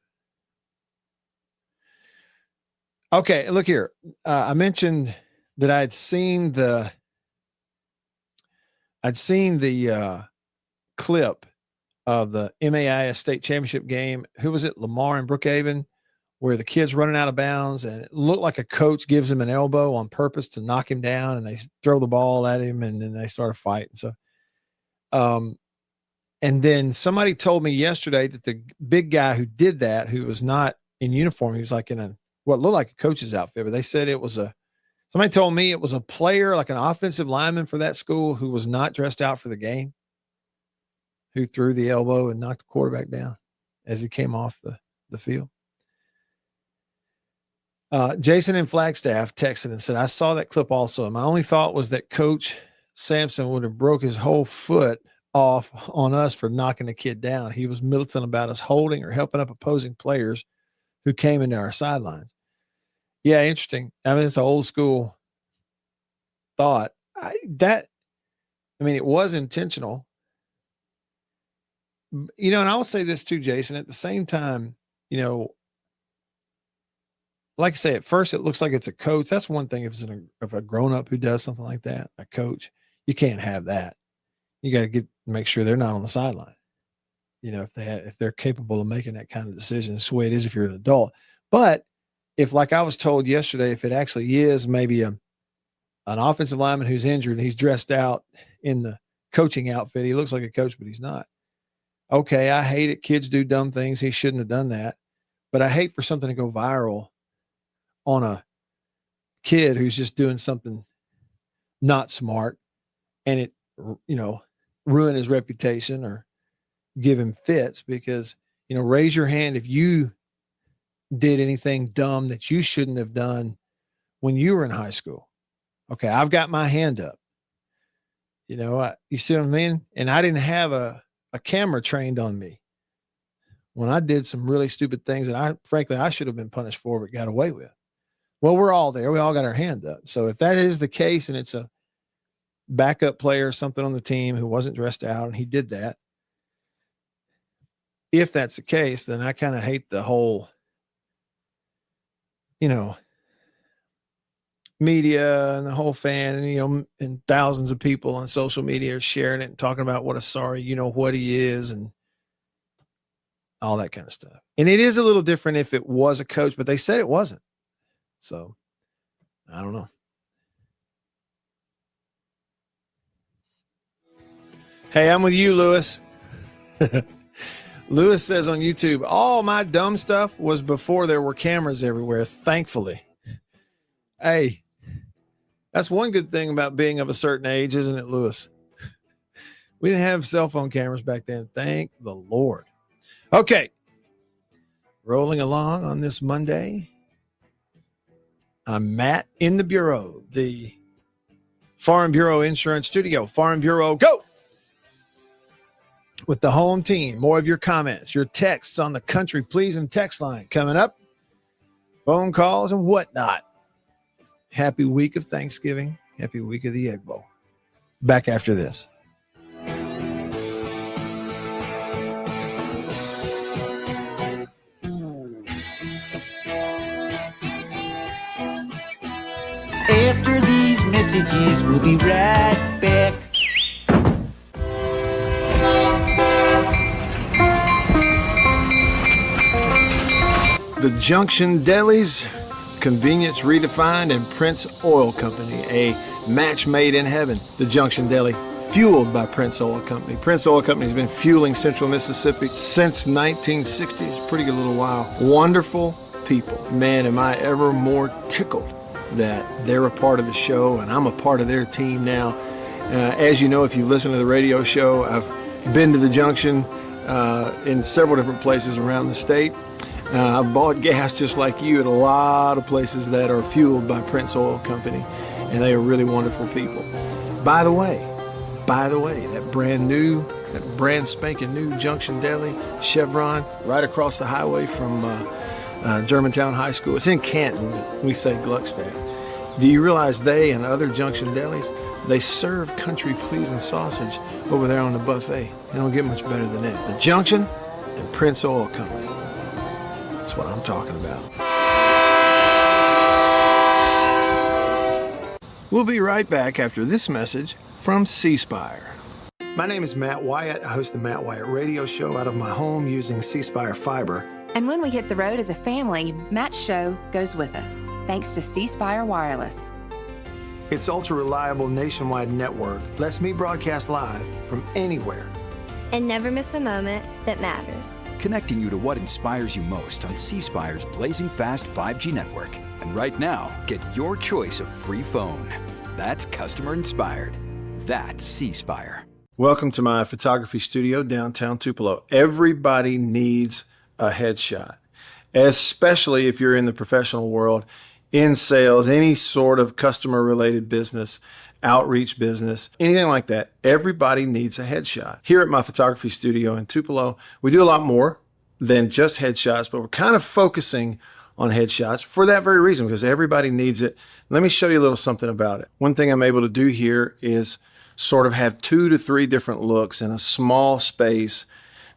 Speaker 2: Okay, look here. I mentioned that I'd seen the clip of the MAIS state championship game. Who was it? Lamar and Brookhaven, where the kid's running out of bounds and it looked like a coach gives him an elbow on purpose to knock him down, and they throw the ball at him and then they start a fight. And so, and then somebody told me yesterday that the big guy who did that, who was not in uniform, he was like in what looked like a coach's outfit, but they said somebody told me it was a player, like an offensive lineman for that school, who was not dressed out for the game, who threw the elbow and knocked the quarterback down as he came off the field. Jason in Flagstaff texted and said, I saw that clip also. My only thought was that Coach Sampson would have broke his whole foot off on us for knocking the kid down. He was militant about us holding or helping up opposing players who came into our sidelines. Yeah, interesting. I mean, it's an old school thought. It was intentional. You know, and I'll say this too, Jason, at the same time, you know, like I say, at first it looks like it's a coach. That's one thing. If it's a grown-up who does something like that, a coach, you can't have that. You got to make sure they're not on the sideline. You know, if they're capable of making that kind of decision, it's the way it is if you're an adult. But if, like I was told yesterday, if it actually is maybe an offensive lineman who's injured and he's dressed out in the coaching outfit, he looks like a coach, but he's not. Okay, I hate it. Kids do dumb things. He shouldn't have done that. But I hate for something to go viral on a kid who's just doing something not smart and it, you know, ruin his reputation or give him fits because, you know, raise your hand if you did anything dumb that you shouldn't have done when you were in high school. Okay, I've got my hand up. You know, you see what I mean? And I didn't have a camera trained on me when I did some really stupid things that frankly I should have been punished for but got away with. Well, we're all there. We all got our hand up. So if that is the case and it's a backup player or something on the team who wasn't dressed out and he did that, if that's the case, then I kind of hate the whole, you know, media and the whole fan and, you know, and thousands of people on social media are sharing it and talking about what a sorry, you know, what he is and all that kind of stuff. And it is a little different if it was a coach, but they said it wasn't. So I don't know. Hey, I'm with you, Lewis. Lewis says on YouTube, all my dumb stuff was before there were cameras everywhere, thankfully. Hey, that's one good thing about being of a certain age, isn't it, Lewis? We didn't have cell phone cameras back then. Thank the Lord. Okay. Rolling along on this Monday. I'm Matt in the Bureau, the Farm Bureau Insurance Studio. Farm Bureau, go! With the home team. More of your comments, your texts on the Country Pleasing text line coming up. Phone calls and whatnot. Happy week of Thanksgiving. Happy week of the Egg Bowl. Back after this.
Speaker 4: After these messages, we'll be right back.
Speaker 6: The Junction Deli's Convenience Redefined and Prince Oil Company, a match made in heaven. The Junction Deli, fueled by Prince Oil Company. Prince Oil Company has been fueling Central Mississippi since 1960. It's a pretty good little while. Wonderful people. Man, am I ever more tickled that they're a part of the show and I'm a part of their team now. As you know, if you listen to the radio show, I've been to the Junction in several different places around the state. I've bought gas just like you at a lot of places that are fueled by Prince Oil Company, and they are really wonderful people. By the way, that brand spanking new Junction Deli, Chevron, right across the highway from Germantown High School. It's in Canton. We say Gluckstadt. Do you realize they and other Junction Delis, they serve country pleasing sausage over there on the buffet? They don't get much better than that. The Junction and Prince Oil Company. That's what I'm talking about. We'll be right back after this message from C Spire. My name is Matt Wyatt. I host the Matt Wyatt radio show out of my home using C Spire fiber.
Speaker 5: And when we hit the road as a family, Matt's show goes with us, thanks to C Spire Wireless.
Speaker 6: Its ultra-reliable nationwide network lets me broadcast live from anywhere.
Speaker 7: And never miss a moment that matters.
Speaker 8: Connecting you to what inspires you most on C Spire's blazing fast 5G network. And right now, get your choice of free phone. That's customer inspired. That's C Spire.
Speaker 6: Welcome to my photography studio downtown Tupelo. Everybody needs a headshot. especially if you're in the professional world, in sales, any sort of customer related business, outreach business, anything like that. Everybody needs a headshot. Here at my photography studio in Tupelo, we do a lot more than just headshots, but we're kind of focusing on headshots for that very reason, because everybody needs it. Let me show you a little something about it. One thing I'm able to do here is sort of have 2 to 3 different looks in a small space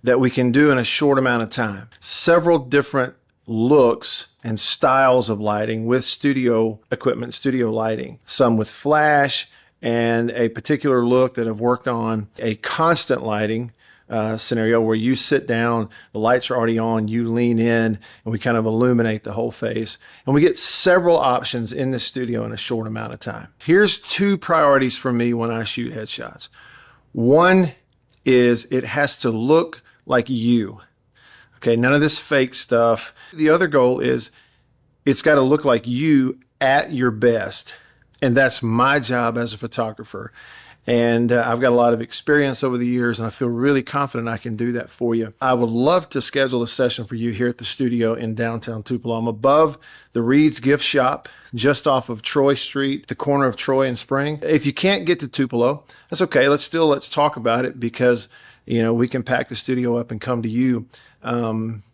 Speaker 6: that we can do in a short amount of time. Several different looks and styles of lighting with studio equipment, studio lighting. Some with flash, and a particular look that I've worked on, a constant lighting scenario where you sit down, the lights are already on, you lean in, and we kind of illuminate the whole face. And we get several options in the studio in a short amount of time. Here's 2 priorities for me when I shoot headshots. One is it has to look like you. Okay, none of this fake stuff. The other goal is it's got to look like you at your best. And that's my job as a photographer. And I've got a lot of experience over the years, and I feel really confident I can do that for you. I would love to schedule a session for you here at the studio in downtown Tupelo. I'm above the Reed's Gift Shop, just off of Troy Street, the corner of Troy and Spring. If you can't get to Tupelo, that's okay. Let's talk about it, because we can pack the studio up and come to you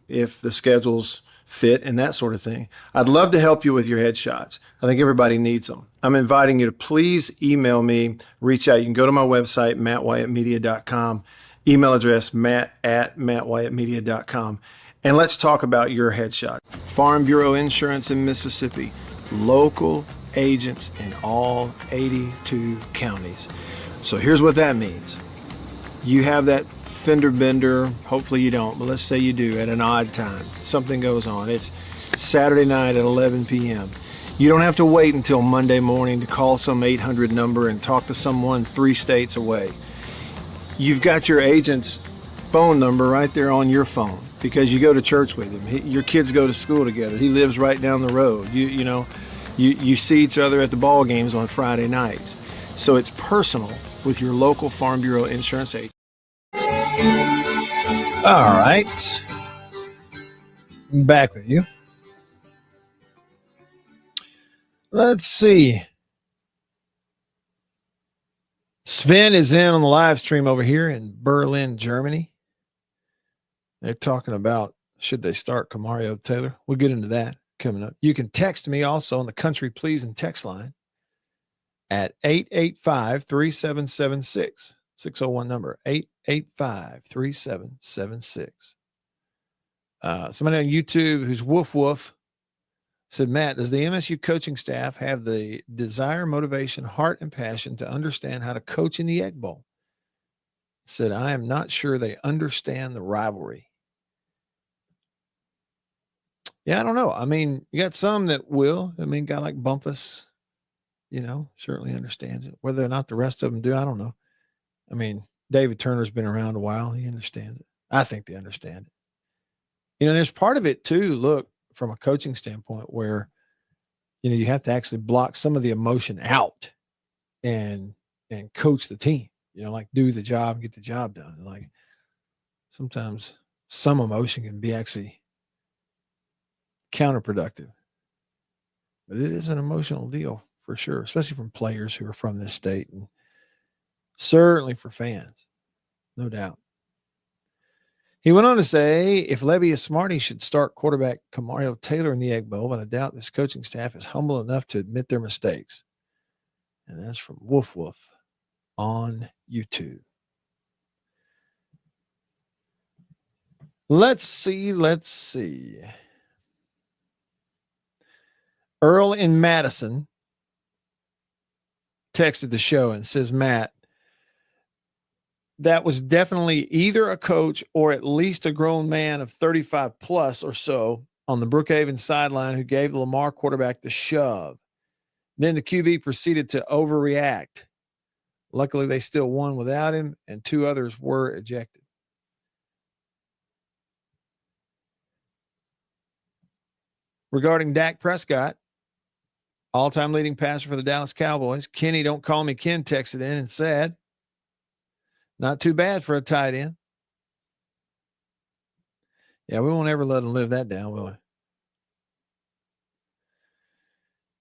Speaker 6: if the schedules fit and that sort of thing. I'd love to help you with your headshots. I think everybody needs them. I'm inviting you to please email me, reach out. You can go to my website, mattwhyattmedia.com, email address matt@mattwhyattmedia.com, and let's talk about your headshot. Farm Bureau Insurance in Mississippi, local agents in all 82 counties. So here's what that means. You have that fender bender, hopefully you don't, but let's say you do at an odd time. Something goes on. It's Saturday night at 11 p.m. You don't have to wait until Monday morning to call some 800 number and talk to someone 3 states away. You've got your agent's phone number right there on your phone because you go to church with him. Your kids go to school together. He lives right down the road. You see each other at the ball games on Friday nights. So it's personal with your local Farm Bureau insurance agent.
Speaker 2: All right. I'm back with you. Let's see. Sven is in on the live stream over here in Berlin, Germany. They're talking about should they start Camario Taylor. We'll get into that coming up. You can text me also on the Country Pleasing text line at 885-3776. 601 number, 885-3776. Somebody on YouTube who's Woof Woof said, Matt, does the MSU coaching staff have the desire, motivation, heart, and passion to understand how to coach in the Egg Bowl? Said, I am not sure they understand the rivalry. Yeah, I don't know. I mean, you got some that will. I mean, a guy like Bumpus, certainly understands it. Whether or not the rest of them do, I don't know. I mean, David Turner's been around a while. He understands it. I think they understand it. There's part of it too, look, from a coaching standpoint where, you have to actually block some of the emotion out and coach the team, like do the job, get the job done. Like sometimes some emotion can be actually counterproductive, but it is an emotional deal for sure, especially from players who are from this state and certainly for fans, no doubt. He went on to say, if Levy is smart, he should start quarterback Camario Taylor in the Egg Bowl, but I doubt this coaching staff is humble enough to admit their mistakes. And that's from Woof Woof on YouTube. Let's see. Earl in Madison texted the show and says, Matt, that was definitely either a coach or at least a grown man of 35 plus or so on the Brookhaven sideline who gave the Lamar quarterback the shove. Then the QB proceeded to overreact. Luckily, they still won without him, and 2 others were ejected. Regarding Dak Prescott, all-time leading passer for the Dallas Cowboys, Kenny Don't Call Me Ken texted in and said, not too bad for a tight end. Yeah, we won't ever let him live that down, will we?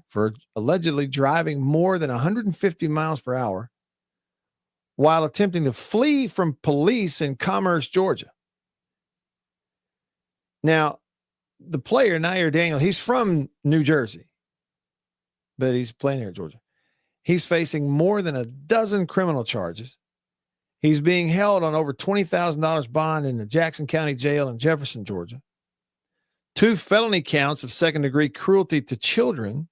Speaker 2: guy for allegedly driving more than 150 miles per hour while attempting to flee from police in Commerce, Georgia. Now, the player, Nair Daniel, he's from New Jersey, but he's playing here in Georgia. He's facing more than a dozen criminal charges. He's being held on over $20,000 bond in the Jackson County Jail in Jefferson, Georgia. 2 felony counts of second-degree cruelty to children,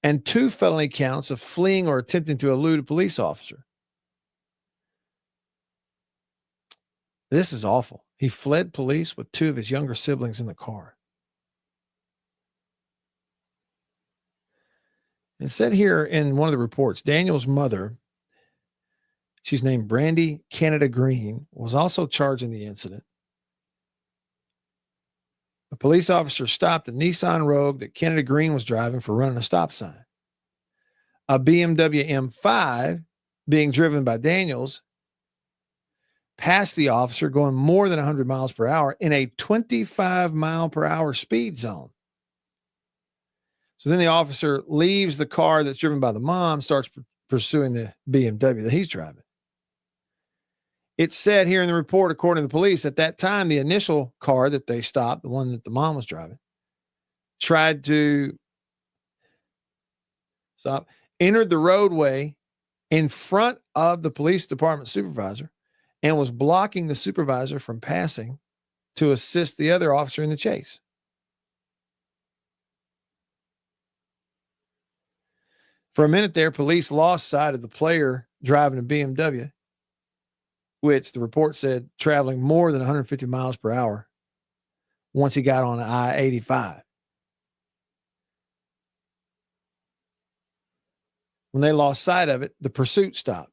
Speaker 2: and 2 felony counts of fleeing or attempting to elude a police officer. This is awful. He fled police with 2 of his younger siblings in the car. It said here in one of the reports, Daniel's mother, she's named Brandy Canada Green, was also charged in the incident. A police officer stopped a Nissan Rogue that Canada Green was driving for running a stop sign. A BMW M5 being driven by Daniels passed the officer going more than 100 miles per hour in a 25 mile per hour speed zone. So then the officer leaves the car that's driven by the mom, starts pursuing the BMW that he's driving. It said here in the report, according to the police, at that time, the initial car that they stopped, the one that the mom was driving, tried to stop, entered the roadway in front of the police department supervisor and was blocking the supervisor from passing to assist the other officer in the chase. For a minute there, police lost sight of the player driving a BMW, which the report said traveling more than 150 miles per hour once he got on I-85. When they lost sight of it, the pursuit stopped.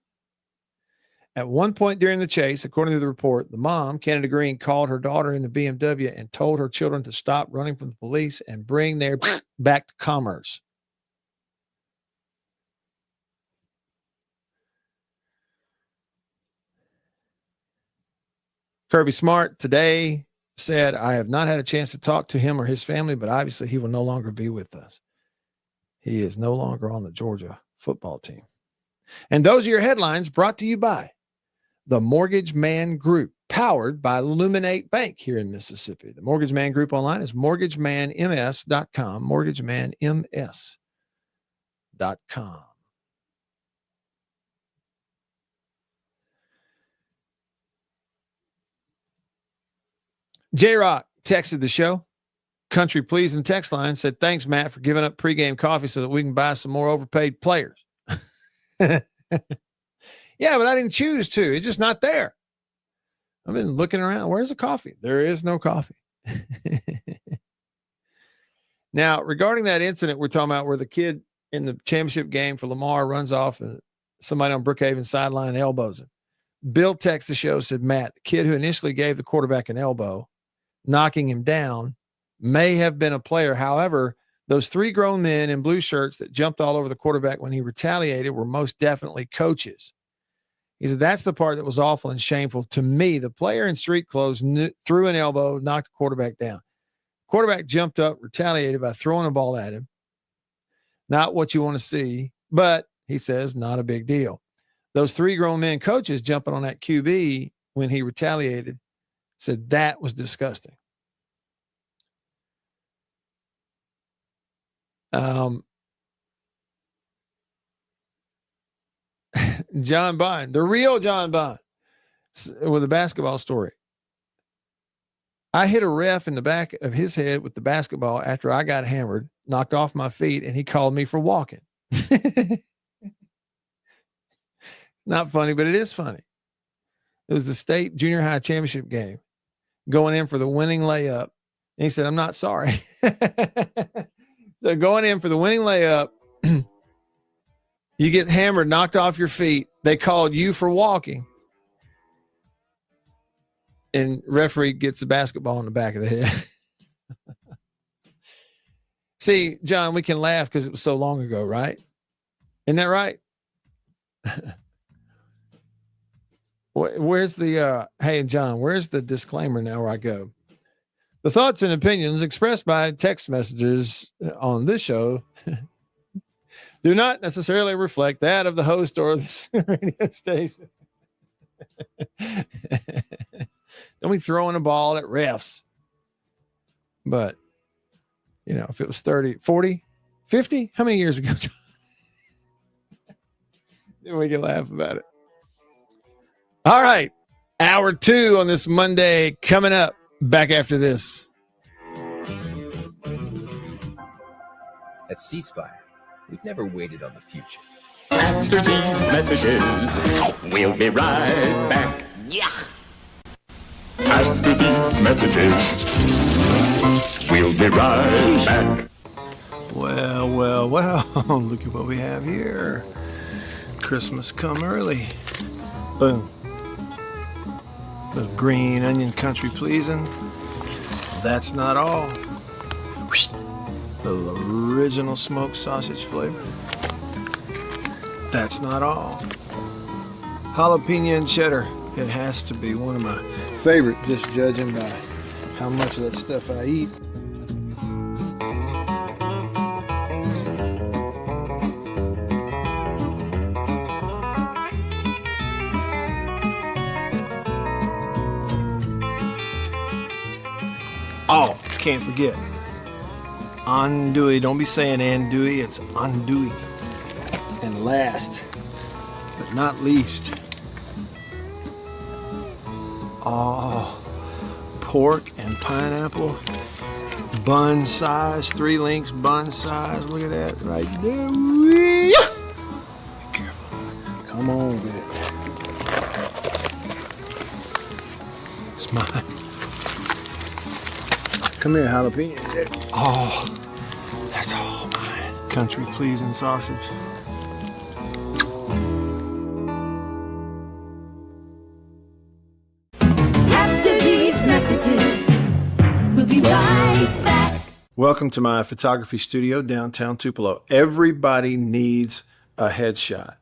Speaker 2: At one point during the chase, according to the report, the mom, Canada Green, called her daughter in the BMW and told her children to stop running from the police and bring their back to commerce. Kirby Smart today said, I have not had a chance to talk to him or his family, but obviously he will no longer be with us. He is no longer on the Georgia football team. And those are your headlines brought to you by the Mortgage Man Group, powered by Luminate Bank here in Mississippi. The Mortgage Man Group online is mortgagemanms.com, mortgagemanms.com. J-Rock texted the show. Country Pleasing text line said, thanks, Matt, for giving up pregame coffee so that we can buy some more overpaid players. Yeah, but I didn't choose to. It's just not there. I've been looking around. Where's the coffee? There is no coffee. Now, regarding that incident we're talking about where the kid in the championship game for Lamar runs off and somebody on Brookhaven sideline elbows him. Bill texted the show, said, Matt, the kid who initially gave the quarterback an elbow, knocking him down, may have been a player. However, those three grown men in blue shirts that jumped all over the quarterback when he retaliated were most definitely coaches. He said, that's the part that was awful and shameful to me. The player in street clothes threw an elbow, knocked the quarterback down. Quarterback jumped up, retaliated by throwing a ball at him. Not what you want to see, but he says, not a big deal. Those three grown men coaches jumping on that QB when he retaliated said that was disgusting. John Bond, the real John Bond, with a basketball story. I hit a ref in the back of his head with the basketball after I got hammered, knocked off my feet, and he called me for walking. Not funny, but it is funny. It was the state junior high championship game, going in for the winning layup. And he said, I'm not sorry. So going in for the winning layup, you get hammered, knocked off your feet. They called you for walking. And referee gets the basketball in the back of the head. See, John, we can laugh because it was so long ago, right? Isn't that right? Where's the, hey, John, where's the disclaimer now where I go? The thoughts and opinions expressed by text messages on this show do not necessarily reflect that of the host or the radio station. Don't be throwing a ball at refs. But, you know, if it was 30, 40, 50, how many years ago? Then we can laugh about it. All right. Hour 2 on this Monday coming up. Back after this.
Speaker 1: At C Spire, we've never waited on the future.
Speaker 10: After these messages, we'll be right back. Yeah. After these messages, we'll be right back.
Speaker 6: Well, look at what we have here. Christmas come early. Boom. Little green onion country pleasing. That's not all. Little original smoked sausage flavor. That's not all. Jalapeno and cheddar. It has to be one of my favorite, just judging by how much of that stuff I eat. Oh, can't forget. Andouille. Don't be saying andouille. It's andouille. And last not least, oh, pork and pineapple, bun size, 3 links bun size. Look at that right there. Be careful. Come on with it. It's mine. Come here, jalapeno. Oh, that's all mine. Country pleasing sausage.
Speaker 3: After these messages, we'll be right back.
Speaker 6: Welcome to my photography studio downtown Tupelo. Everybody needs a headshot,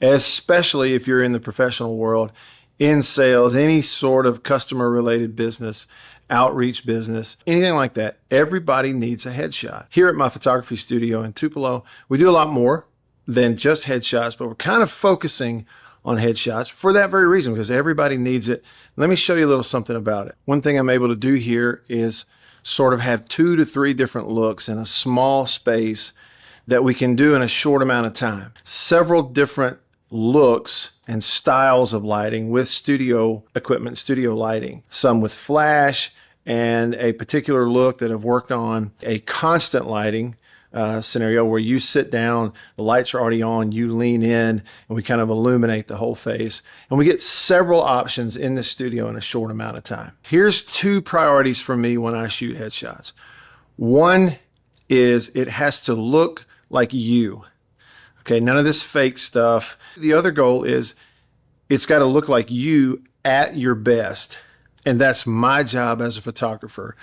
Speaker 6: especially if you're in the professional world, in sales, any sort of customer related business, outreach business, anything like that. Everybody needs a headshot. Here at my photography studio in Tupelo, we do a lot more than just headshots, but we're kind of focusing on headshots for that very reason, because everybody needs it. Let me show you a little something about it. One thing I'm able to do here is sort of have 2 to 3 different looks in a small space that we can do in a short amount of time. Several different looks and styles of lighting with studio equipment, studio lighting. Some with flash, and a particular look that I've worked on, a constant lighting scenario where you sit down, the lights are already on, you lean in, and we kind of illuminate the whole face. And we get several options in the studio in a short amount of time. Here's 2 priorities for me when I shoot headshots. One is it has to look like you. Okay, none of this fake stuff. The other goal is it's got to look like you at your best. And that's my job as a photographer.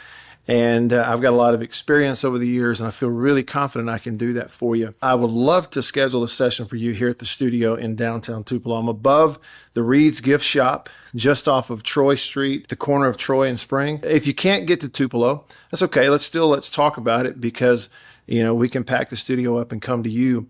Speaker 6: And I've got a lot of experience over the years, and I feel really confident I can do that for you. I would love to schedule a session for you here at the studio in downtown Tupelo. I'm above the Reed's Gift Shop, just off of Troy Street, the corner of Troy and Spring. If you can't get to Tupelo, that's okay. Let's talk about it, because we can pack the studio up and come to you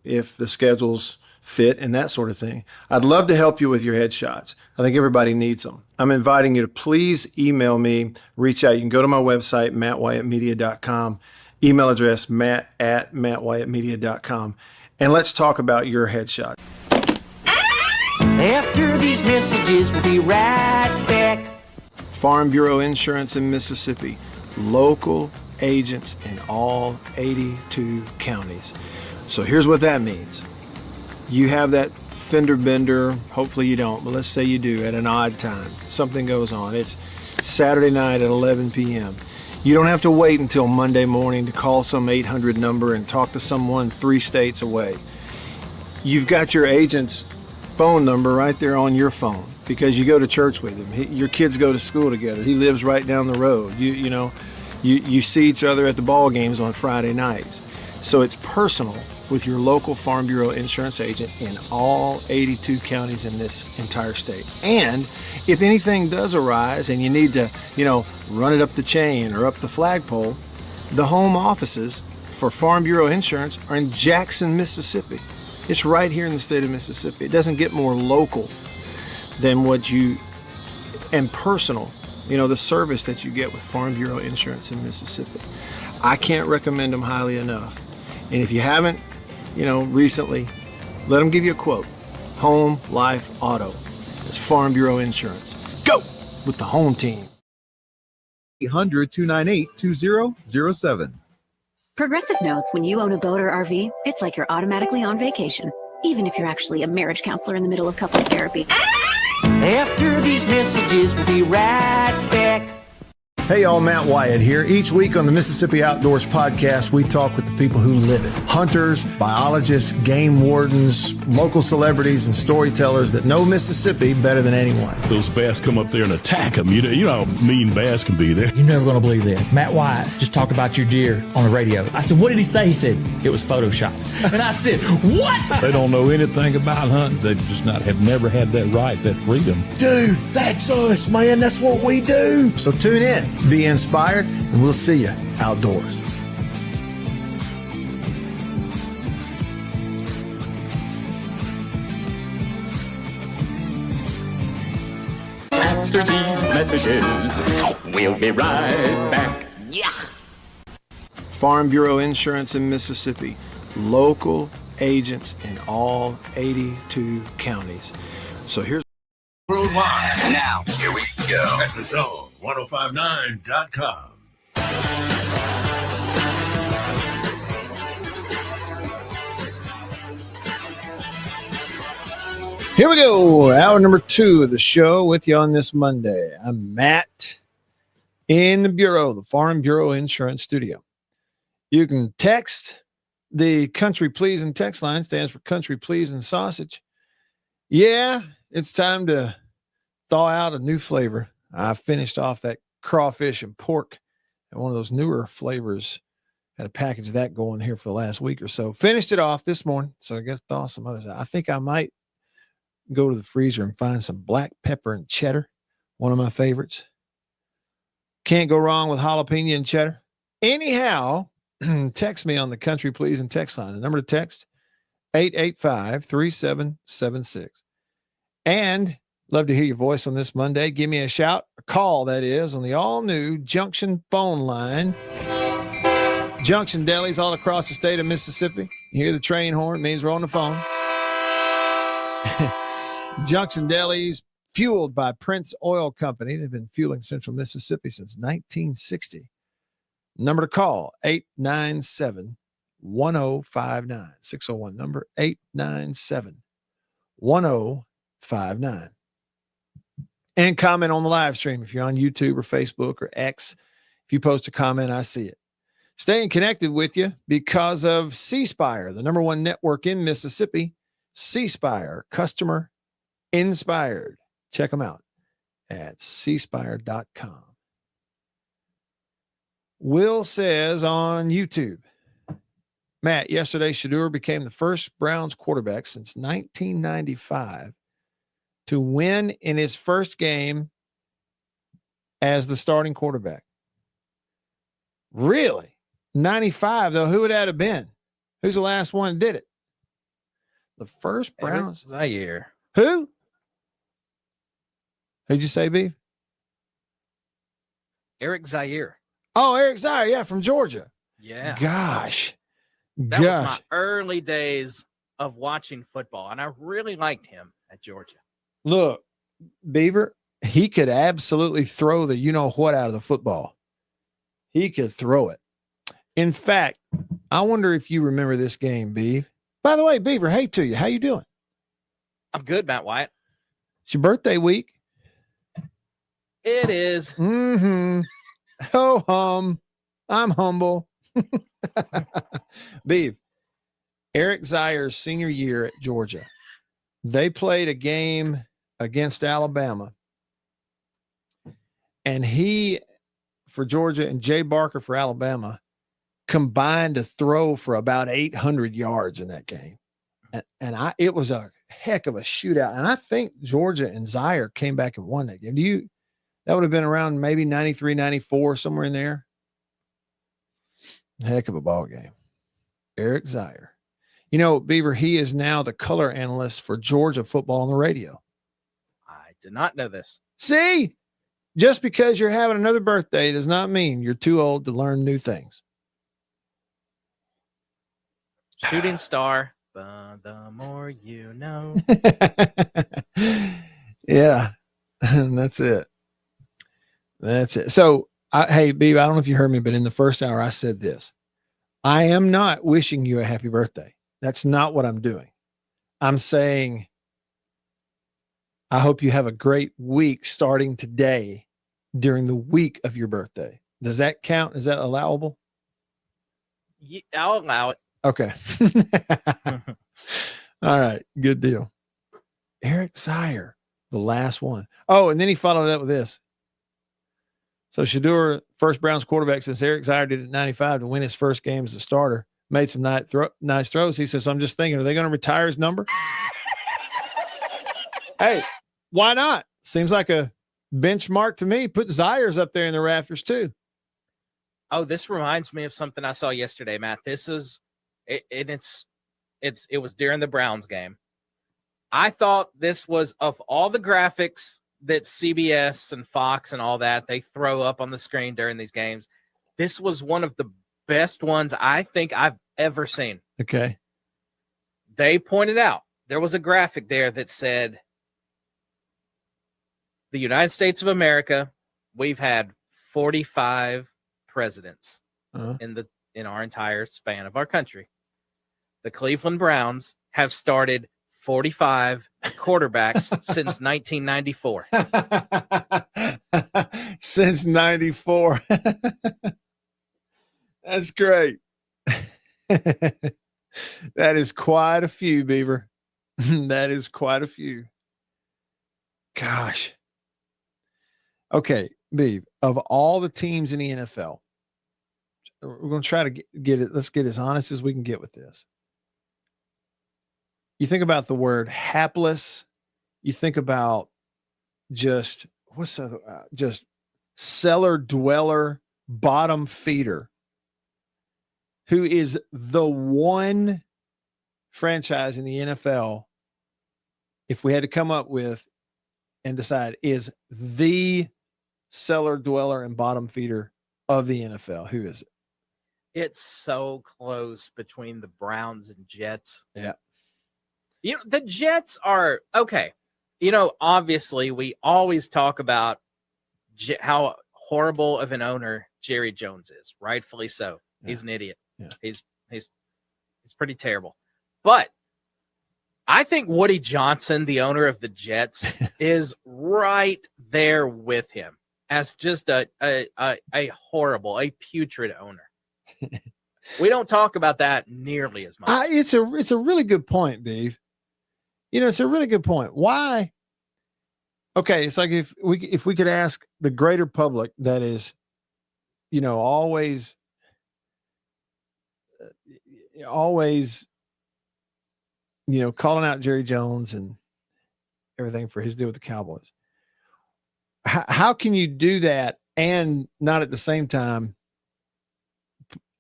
Speaker 6: if the schedules fit and that sort of thing. I'd love to help you with your headshots. I think everybody needs them. I'm inviting you to please email me, reach out. You can go to my website, mattwyattmedia.com, email address matt@mattwyattmedia.com, and let's talk about your headshot.
Speaker 4: After these messages, we'll be right back.
Speaker 6: Farm Bureau Insurance in Mississippi, local agents in all 82 counties. So here's what that means. You have that fender bender, hopefully you don't, but let's say you do at an odd time. Something goes on. It's Saturday night at 11 p.m. You don't have to wait until Monday morning to call some 800 number and talk to someone 3 states away. You've got your agent's phone number right there on your phone because you go to church with him. Your kids go to school together. He lives right down the road. You see each other at the ball games on Friday nights. So it's personal with your local Farm Bureau insurance agent in all 82 counties in this entire state. And if anything does arise and you need to, run it up the chain or up the flagpole, the home offices for Farm Bureau Insurance are in Jackson, Mississippi. It's right here in the state of Mississippi. It doesn't get more local than and personal, the service that you get with Farm Bureau Insurance in Mississippi. I can't recommend them highly enough. And if you haven't, recently, let them give you a quote. Home, life, auto. It's Farm Bureau Insurance. Go with the home team.
Speaker 11: 800-298-2007.
Speaker 12: Progressive knows when you own a boat or RV, it's like you're automatically on vacation, even if you're actually a marriage counselor in the middle of couples therapy.
Speaker 4: After these messages, we'll be right back.
Speaker 2: Hey y'all, Matt Wyatt here. Each week on the Mississippi Outdoors Podcast, we talk with the people who live it. Hunters, biologists, game wardens, local celebrities, and storytellers that know Mississippi better than anyone.
Speaker 13: Those bass come up there and attack them. You know how mean bass can be there.
Speaker 14: You're never going to believe this. Matt Wyatt just talked about your deer on the radio. I said, what did he say? He said, it was Photoshopped. And I said, what?
Speaker 13: They don't know anything about hunting. They just have never had that right, that freedom.
Speaker 2: Dude, that's us, man. That's what we do. So tune in. Be inspired, and we'll see you outdoors.
Speaker 10: After these messages, we'll be right back.
Speaker 6: Farm Bureau Insurance in Mississippi, local agents in all 82 counties. So here's
Speaker 9: Worldwide.
Speaker 10: Now, here we go.
Speaker 9: At the zone, 1059.com.
Speaker 6: Here we go. Hour number 2 of the show with you on this Monday. I'm Matt in the Bureau, the Farm Bureau Insurance Studio. You can text the Country Pleasing text line, stands for Country Pleasing Sausage. Yeah, it's time to thaw out a new flavor. I finished off that crawfish and pork and one of those newer flavors. Had a package of that going here for the last week or so. Finished it off this morning, so I got to thaw some others out. I think I might go to the freezer and find some black pepper and cheddar, one of my favorites. Can't go wrong with jalapeno and cheddar. Anyhow, text me on the Country Pleasing text line. The number to text, 885-3776. And love to hear your voice on this Monday. Give me a shout, a call, that is, on the all-new Junction phone line. Junction delis all across the state of Mississippi. You hear the train horn, means we're on the phone. Junction delis, fueled by Prince Oil Company. They've been fueling Central Mississippi since 1960. Number to call, 897-1059. 601 number, 897-1059. And comment on the live stream. If you're on YouTube or Facebook or X, if you post a comment, I see it. Staying connected with you because of C Spire, the number 1 network in Mississippi. C Spire, customer inspired. Check them out at cspire.com. Will says on YouTube, Matt, yesterday Shedeur became the first Browns quarterback since 1995 to win in his first game as the starting quarterback. Really? 95, though, who would that have been? Who's the last one that did it? The first Browns.
Speaker 15: 𝐌𝐢𝐬𝐬𝐢.
Speaker 6: Who? Who'd you say, Beef?
Speaker 15: 𝐷𝐷𝐷𝐷𝐷𝐷.
Speaker 6: Oh, Eric Zaire, yeah, from Georgia.
Speaker 15: Yeah.
Speaker 6: Gosh.
Speaker 15: That was my early days of watching football, and I really liked him at Georgia.
Speaker 6: Look, Beaver, he could absolutely throw the you-know-what out of the football. He could throw it. In fact, I wonder if you remember this game, Beav. By the way, Beaver, hey to you. How you doing?
Speaker 15: I'm good, Matt Wyatt.
Speaker 6: It's your birthday week.
Speaker 15: It is.
Speaker 6: Mm-hmm. Ho hum. I'm humble. Beav, Eric Zaire's senior year at Georgia. They played a game against Alabama. And he, for Georgia, and Jay Barker for Alabama, combined to throw for about 800 yards in that game. And it was a heck of a shootout. And I think Georgia and Zaire came back and won that game. That would have been around maybe 93, 94, somewhere in there. Heck of a ball game. Eric Zaire. You know, Beaver, he is now the color analyst for Georgia football on the radio.
Speaker 15: I did not know this.
Speaker 6: See, just because you're having another birthday does not mean you're too old to learn new things.
Speaker 15: Shooting star, but the more you know.
Speaker 6: Yeah, that's it. That's it. So, hey, Beav, I don't know if you heard me, but in the first hour, I said this. I am not wishing you a happy birthday. That's not what I'm doing. I'm saying, I hope you have a great week starting today during the week of your birthday. Does that count? Is that allowable?
Speaker 15: Yeah, I'll allow it.
Speaker 6: Okay. All right. Good deal. Eric Zaire, the last one. Oh, and then he followed it up with this. So Shedeur, first Browns quarterback since Eric Zaire did it in 95 to win his first game as a starter, made some nice throws. He says, so I'm just thinking, are they going to retire his number? Hey, why not? Seems like a benchmark to me. Put Zaire's up there in the rafters too.
Speaker 15: Oh, this reminds me of something I saw yesterday, Matt. This is it was during the Browns game. I thought this was, of all the graphics that CBS and Fox and all that they throw up on the screen during these games, this was one of the best ones I think I've ever seen.
Speaker 6: Okay.
Speaker 15: they pointed out there was a graphic there that said the United States of America, we've had 45 presidents in our entire span of our country. The Cleveland Browns have started 45 quarterbacks since 1994.
Speaker 2: Since 94. That's great. That is quite a few, Beaver. That is quite a few. Gosh. Okay, Beav, of all the teams in the NFL, we're going to try to get it. Let's get as honest as we can get with this. You think about the word hapless. You think about just just cellar dweller, bottom feeder, who is the one franchise in the NFL, if we had to come up with and decide, is the cellar dweller and bottom feeder of the NFL. Who is it?
Speaker 15: It's so close between the Browns and Jets.
Speaker 2: Yeah.
Speaker 15: You know, the Jets are okay. You know, obviously, we always talk about how horrible of an owner Jerry Jones is. Rightfully so. Yeah. He's an idiot.
Speaker 2: Yeah.
Speaker 15: He's pretty terrible. But I think Woody Johnson, the owner of the Jets, is right there with him as just a horrible, a putrid owner. We don't talk about that nearly as much.
Speaker 2: It's a really good point, Dave. You know, it's a really good point. Why? Okay, it's like if we could ask the greater public that is, you know, always, you know, calling out Jerry Jones and everything for his deal with the Cowboys. How can you do that and not at the same time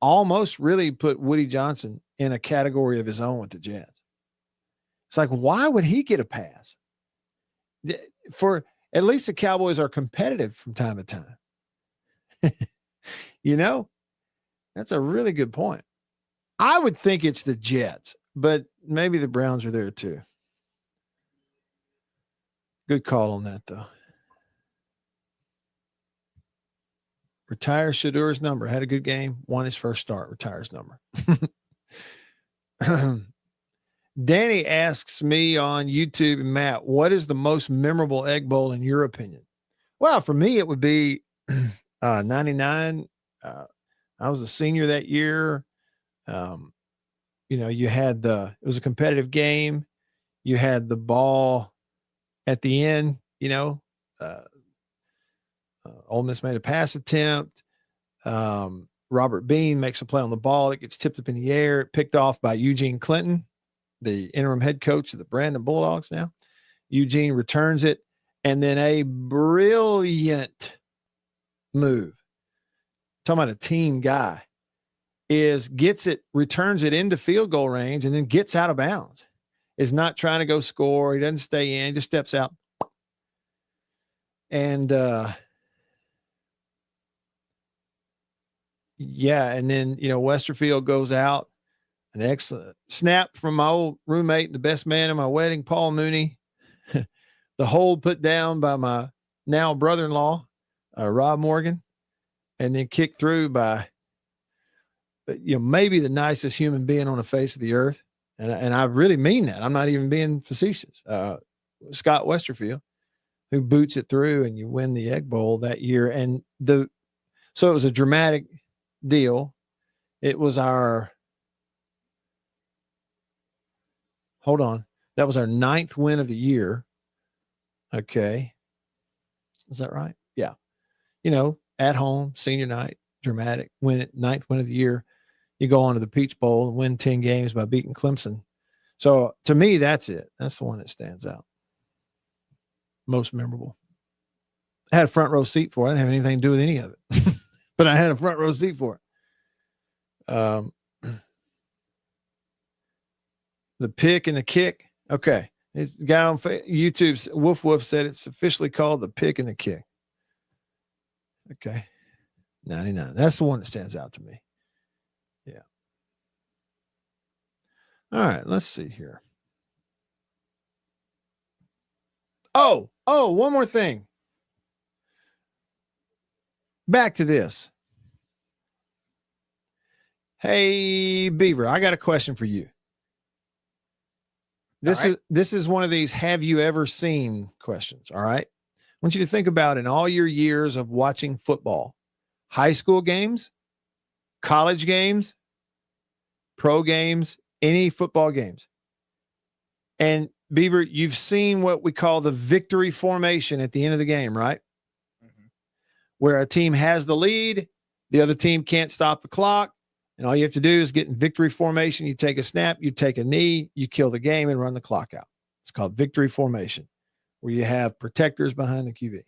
Speaker 2: almost really put Woody Johnson in a category of his own with the Jets? It's like, why would he get a pass? For at least the Cowboys are competitive from time to time. You know, that's a really good point. I would think it's the Jets, but maybe the Browns are there too. Good call on that, though. Retire Shadur's number. Had a good game. Won his first start. Retires number. Danny asks me on YouTube, Matt, what is the most memorable Egg Bowl in your opinion? Well, for me, it would be 99. I was a senior that year. You know, it was a competitive game. You had the ball at the end, you know, Ole Miss made a pass attempt. Robert Bean makes a play on the ball. It gets tipped up in the air, picked off by Eugene Clinton, the interim head coach of the Brandon Bulldogs now. Eugene returns it, and then a brilliant move. Talking about a team guy. Returns it into field goal range and then gets out of bounds. Is not trying to go score. He doesn't stay in, just steps out. And yeah, and then, you know, Westerfield goes out. An excellent snap from my old roommate and the best man in my wedding, Paul Mooney. The hold put down by my now brother-in-law, Rob Morgan, and then kicked through by, you know, maybe the nicest human being on the face of the earth. And I really mean that. I'm not even being facetious. Scott Westerfield, who boots it through, and you win the Egg Bowl that year. And so it was a dramatic deal. It was that was our 9th win of the year. Okay. Is that right? Yeah. You know, at home, senior night, dramatic win it, 9th win of the year. You go on to the Peach Bowl and win 10 games by beating Clemson. So to me, that's it. That's the one that stands out. Most memorable. I had a front row seat for it. I didn't have anything to do with any of it, but I had a front row seat for it. The pick and the kick. Okay. This guy on YouTube, Woof Woof, said it's officially called the pick and the kick. Okay. 99. That's the one that stands out to me. Yeah. All right, let's see here. Oh, one more thing. Back to this. Hey, Beaver, I got a question for you. This is one of these have you ever seen questions, all right? I want you to think about in all your years of watching football, high school games, college games, pro games, any football games. And Beaver, you've seen what we call the victory formation at the end of the game, right? Mm-hmm. Where a team has the lead, the other team can't stop the clock, and all you have to do is get in victory formation. You take a snap, you take a knee, you kill the game and run the clock out. It's called victory formation, where you have protectors behind the QB.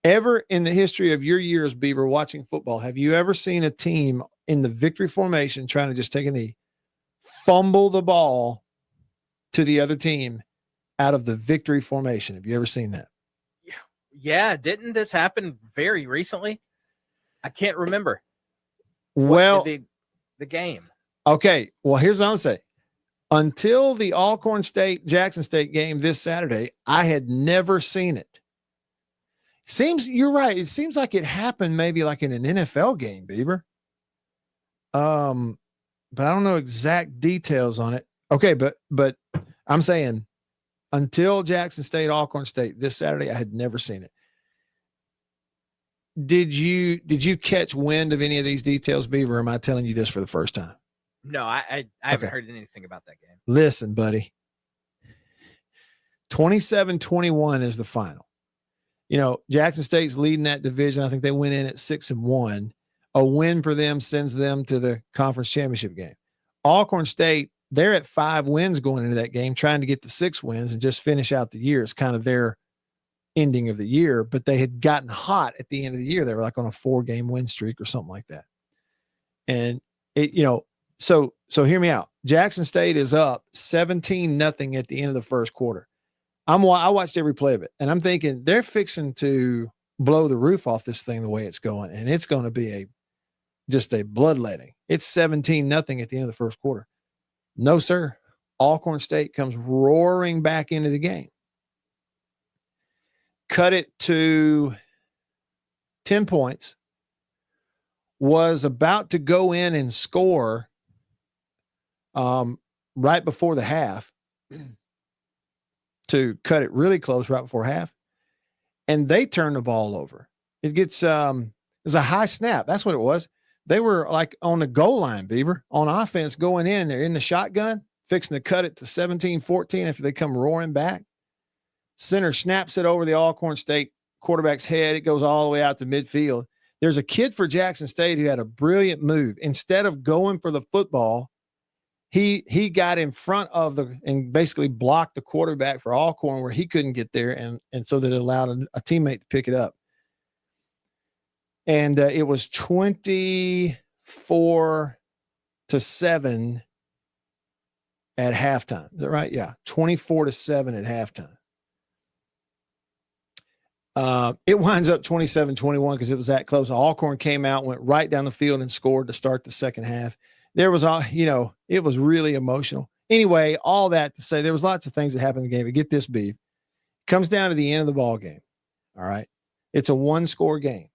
Speaker 2: Ever in the history of your years, Beaver, watching football, have you ever seen a team in the victory formation trying to just take a knee, fumble the ball to the other team out of the victory formation? Have you ever seen that?
Speaker 15: Yeah. Didn't this happen very recently? I can't remember.
Speaker 2: Well,
Speaker 15: the game.
Speaker 2: Okay. Well, here's what I'm saying. Until the Alcorn State, Jackson State game this Saturday, I had never seen it. You're right. It seems like it happened maybe like in an NFL game, Beaver. But I don't know exact details on it. Okay, but I'm saying until Jackson State, Alcorn State this Saturday, I had never seen it. Did you catch wind of any of these details, Beaver? Or am I telling you this for the first time?
Speaker 15: No, I haven't heard anything about that game.
Speaker 2: Listen, buddy. 27-21 is the final. You know, Jackson State's leading that division. I think they went in at 6-1. A win for them sends them to the conference championship game. Alcorn State, they're at 5 wins going into that game, trying to get to 6 wins and just finish out the year. It's kind of their ending of the year, but they had gotten hot at the end of the year. They were like on a 4-game win streak or something like that. And it, so hear me out. Jackson State is up 17-0 at the end of the first quarter. I watched every play of it, and I'm thinking they're fixing to blow the roof off this thing the way it's going, and it's going to be just a bloodletting. It's 17-0 at the end of the first quarter. No, sir. Alcorn State comes roaring back into the game. Cut it to 10 points, was about to go in and score right before the half to cut it really close right before half. And they turn the ball over. It gets, it's a high snap. That's what it was. They were like on the goal line, Beaver, on offense going in. They're in the shotgun, fixing to cut it to 17-14 after they come roaring back. Center snaps it over the Alcorn State quarterback's head. It goes all the way out to midfield. There's a kid for Jackson State who had a brilliant move. Instead of going for the football, he got in front of and basically blocked the quarterback for Alcorn where he couldn't get there, and so that it allowed a teammate to pick it up. And it was 24-7 at halftime. Is that right? Yeah, 24-7 at halftime. It winds up 27-21 because it was that close. Alcorn came out, went right down the field and scored to start the second half. There was it was really emotional. Anyway, all that to say there was lots of things that happened in the game. But get this, Beef. Comes down to the end of the ball game. All right. It's a 1-score game,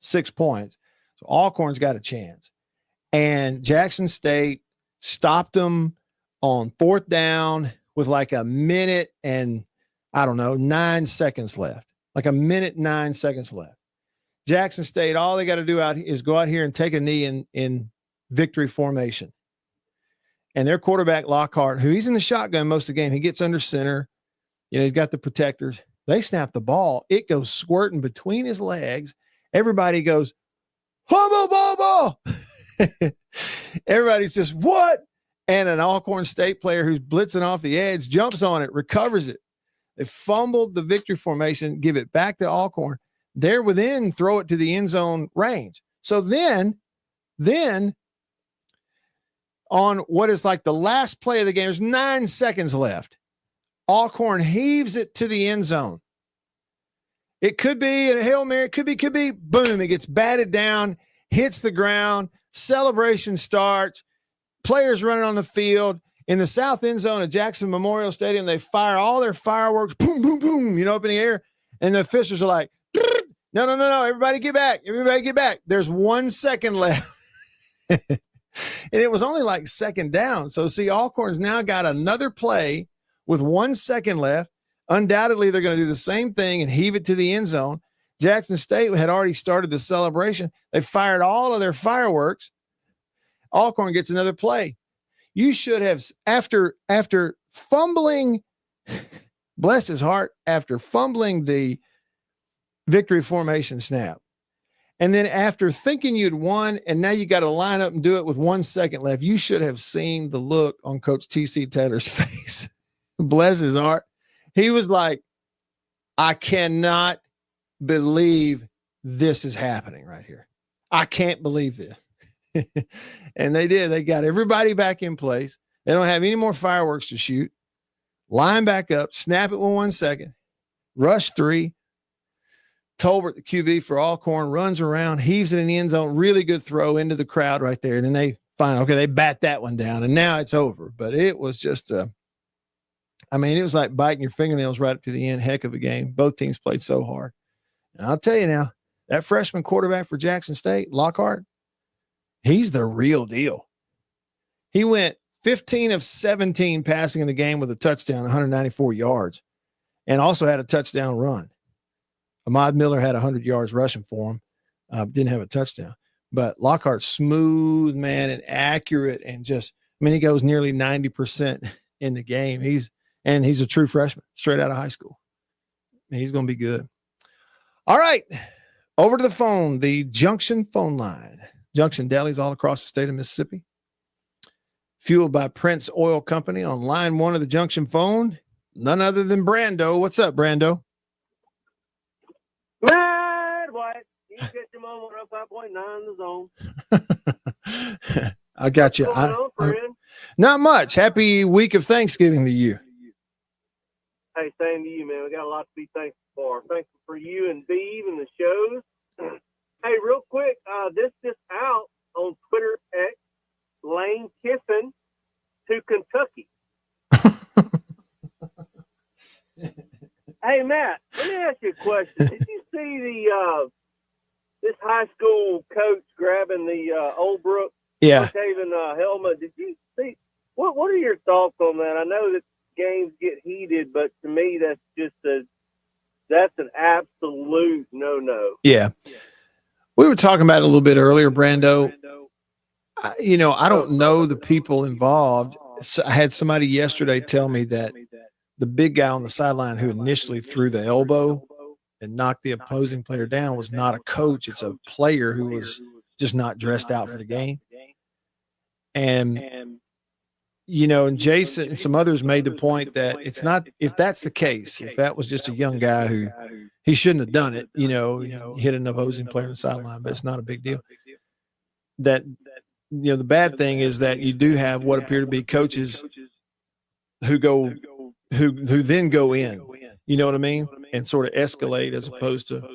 Speaker 2: 6 points. So Alcorn's got a chance. And Jackson State stopped them on 4th down with like a minute and 9 seconds left. Like a minute, 9 seconds left. Jackson State, all they got to do is go out here and take a knee in victory formation. And their quarterback, Lockhart, who he's in the shotgun most of the game, he gets under center. He's got the protectors. They snap the ball. It goes squirting between his legs. Everybody goes, "Humble ball!" Everybody's just, what? And an Alcorn State player who's blitzing off the edge jumps on it, recovers it. They fumbled the victory formation, give it back to Alcorn. They're within, throw it to the end zone range. So then on what is like the last play of the game, there's 9 seconds left. Alcorn heaves it to the end zone. It could be a Hail Mary, could be, boom, it gets batted down, hits the ground, celebration starts, players running on the field. In the south end zone of Jackson Memorial Stadium, they fire all their fireworks, boom, boom, boom, up in the air. And the officials are like, no, everybody get back. Everybody get back. There's 1 second left. And it was only like second down. So see, Alcorn's now got another play with 1 second left. Undoubtedly, they're going to do the same thing and heave it to the end zone. Jackson State had already started the celebration. They fired all of their fireworks. Alcorn gets another play. You should have, after fumbling, bless his heart, after fumbling the victory formation snap, and then after thinking you'd won, and now you got to line up and do it with 1 second left, you should have seen the look on Coach T.C. Taylor's face. Bless his heart. He was like, I cannot believe this is happening right here. I can't believe this. And they did. They got everybody back in place. They don't have any more fireworks to shoot. Line back up, snap it with 1 second, rush 3. Tolbert, the QB for Alcorn, runs around, heaves it in the end zone. Really good throw into the crowd right there. And then they find, okay, they bat that one down, and now it's over. But it was just it was like biting your fingernails right up to the end. Heck of a game. Both teams played so hard. And I'll tell you now, that freshman quarterback for Jackson State, Lockhart, he's the real deal. He went 15 of 17 passing in the game with a touchdown, 194 yards, and also had a touchdown run. Ahmad Miller had 100 yards rushing for him. Didn't have a touchdown. But Lockhart's smooth, man, and accurate, and just, he goes nearly 90% in the game. He's a true freshman, straight out of high school. He's going to be good. All right, over to the phone, the Junction phone line. Junction delis all across the state of Mississippi. Fueled by Prince Oil Company. On line 1 of the Junction phone, none other than Brando. What's up, Brando?
Speaker 16: Mad White. You catch him on 105.9 the zone.
Speaker 2: I got you. Not much. Happy week of Thanksgiving to you.
Speaker 16: Hey, same to you, man. We got a lot to be thankful for. Thankful for you and Beeve and the shows. Hey, real quick, this just out on Twitter X, Lane Kiffin to Kentucky. Hey, Matt, let me ask you a question. Did you see this high school coach grabbing the Old Brook Brookhaven helmet? Did you see? What are your thoughts on that? I know that games get heated, but to me, that's an absolute no-no.
Speaker 2: Yeah. We were talking about it a little bit earlier, Brando. I don't know the people involved. So I had somebody yesterday tell me that the big guy on the sideline who initially threw the elbow and knocked the opposing player down was not a coach. It's a player who was just not dressed out for the game. And Jason and some others made the point that it's not, if that's the case, if that was just a young guy who he shouldn't have done it, hit an opposing player on the sideline, but it's not a big deal. That, the bad thing is that you do have what appear to be coaches who then go in, you know what I mean? And sort of escalate as opposed to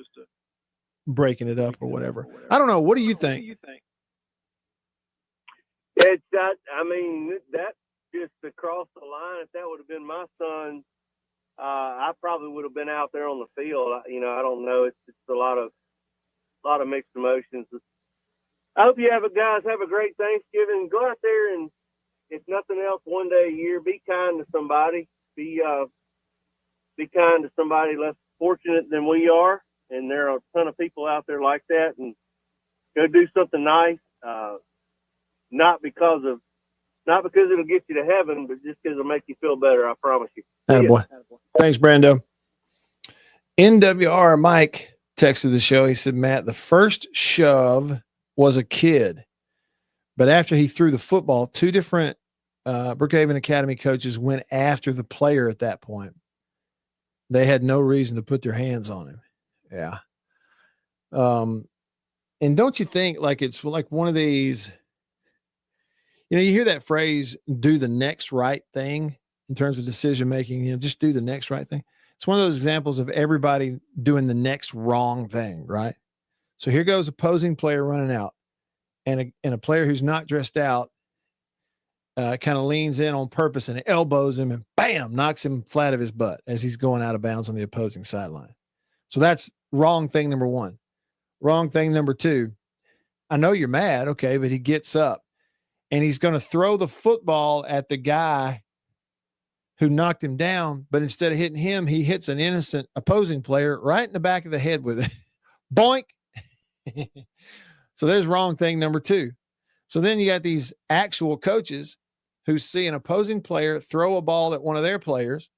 Speaker 2: breaking it up or whatever. I don't know. What do you think?
Speaker 16: It's that, that's just across the line. If that would have been my son, I probably would have been out there on the field. I don't know. It's a lot of mixed emotions. I hope you guys have a great Thanksgiving. Go out there and, if nothing else, one day a year, be kind to somebody. Be kind to somebody less fortunate than we are, and there are a ton of people out there like that. And go do something nice, not because it'll get you to heaven, but just because it'll make you feel better. I promise you.
Speaker 2: Attaboy. Thanks, Brando. NWR Mike texted the show. He said, Matt, the first shove was a kid, but after he threw the football, 2 different Brookhaven Academy coaches went after the player at that point. They had no reason to put their hands on him. Yeah. And don't you think it's like one of these, you hear that phrase, do the next right thing in terms of decision making, just do the next right thing. It's one of those examples of everybody doing the next wrong thing, right? So here goes opposing player running out, and a player who's not dressed out kind of leans in on purpose and elbows him and bam, knocks him flat of his butt as he's going out of bounds on the opposing sideline. So that's wrong thing number one. Wrong thing number two, I know you're mad, okay, but he gets up and he's going to throw the football at the guy who knocked him down, but instead of hitting him, he hits an innocent opposing player right in the back of the head with it. Boink. So there's wrong thing number two. So then you got these actual coaches who see an opposing player throw a ball at one of their players,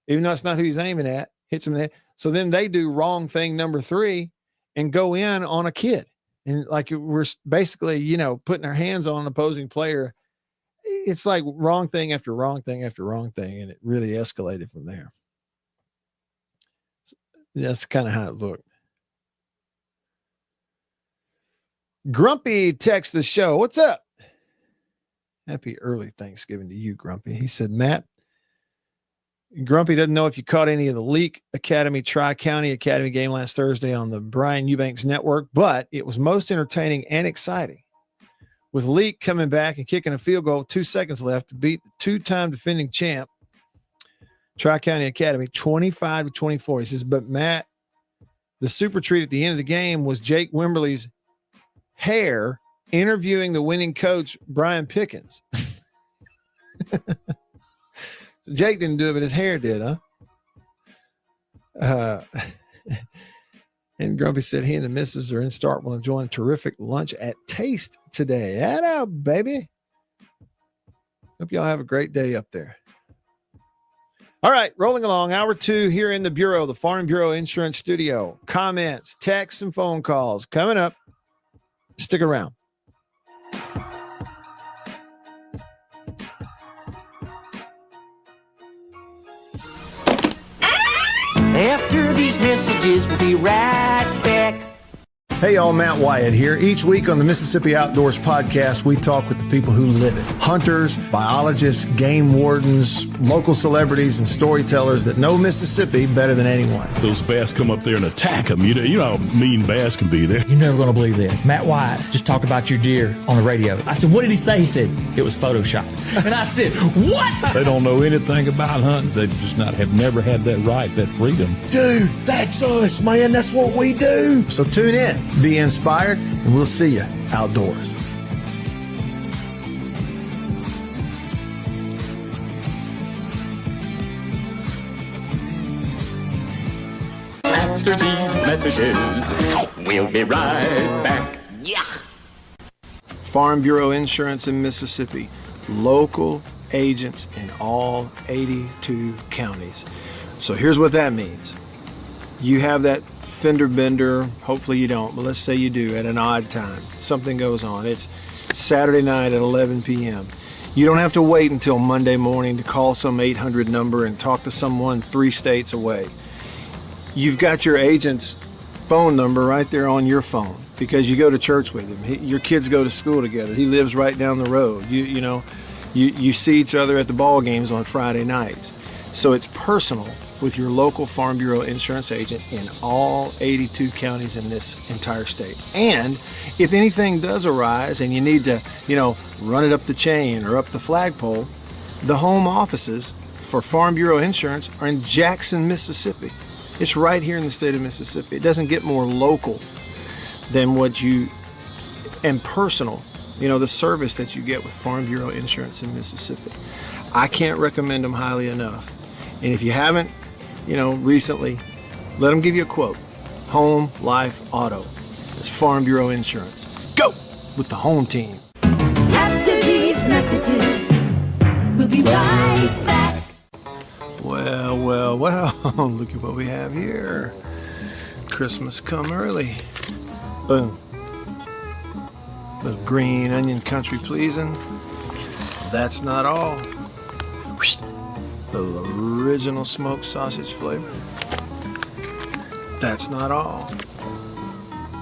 Speaker 2: even though it's not who he's aiming at, hits him there. So then they do wrong thing number three and go in on a kid. And like we're basically, you know, putting our hands on an opposing player. It's like wrong thing after wrong thing after wrong thing. And it really escalated from there. So that's kind of how it looked. Grumpy texts the show. What's up? Happy early Thanksgiving to you, Grumpy. He said, Matt, Grumpy doesn't know if you caught any of the Leak Academy Tri-County Academy game last Thursday on the Brian Eubanks Network, but it was most entertaining and exciting. With Leak coming back and kicking a field goal, 2 seconds left to beat the two-time defending champ, Tri-County Academy, 25-24. He says, but Matt, the super treat at the end of the game was Jake Wimberly's hair interviewing the winning coach, Brian Pickens. So Jake didn't do it, but his hair did, huh? And Grumpy said he and the missus are in Starkville enjoying terrific lunch at Taste today. Hello, baby. Hope y'all have a great day up there. All right, rolling along. Hour two here in the Bureau, the Farm Bureau Insurance Studio. Comments, texts, and phone calls coming up. Stick around.
Speaker 4: After these messages, we'll be right back.
Speaker 2: Hey, y'all, Matt Wyatt here. Each week on the Mississippi Outdoors Podcast, we talk with the people who live it. Hunters, biologists, game wardens, local celebrities, and storytellers that know Mississippi better than anyone.
Speaker 13: Those bass come up there and attack them. You know how mean bass can be there.
Speaker 14: You're never going to believe this. Matt Wyatt just talked about your deer on the radio. I said, what did he say? He said, it was Photoshopped. And I said, what?
Speaker 13: They don't know anything about hunting. They just have never had that right, that freedom.
Speaker 2: Dude, that's us, man. That's what we do. So tune in, be inspired, and we'll see you outdoors.
Speaker 10: After these messages, we'll be right back.
Speaker 6: Yeah. Farm Bureau Insurance in Mississippi. Local agents in all 82 counties. So here's what that means. You have that fender bender, hopefully you don't, but let's say you do at an odd time. Something goes on. It's Saturday night at 11 p.m. You don't have to wait until Monday morning to call some 800 number and talk to someone 3 states away. You've got your agent's phone number right there on your phone because you go to church with him. Your kids go to school together. He lives right down the road. You see each other at the ball games on Friday nights. So it's personal with your local Farm Bureau insurance agent in all 82 counties in this entire state. And if anything does arise and you need to, run it up the chain or up the flagpole, the home offices for Farm Bureau Insurance are in Jackson, Mississippi. It's right here in the state of Mississippi. It doesn't get more local than and personal, the service that you get with Farm Bureau Insurance in Mississippi. I can't recommend them highly enough. And if you haven't, recently, let them give you a quote. Home, life, auto. It's Farm Bureau Insurance. Go with the home team.
Speaker 3: After these messages, we'll be right back.
Speaker 6: Well, look at what we have here. Christmas come early. Boom. Little green onion country pleasing. That's not all. Little original smoked sausage flavor. That's not all.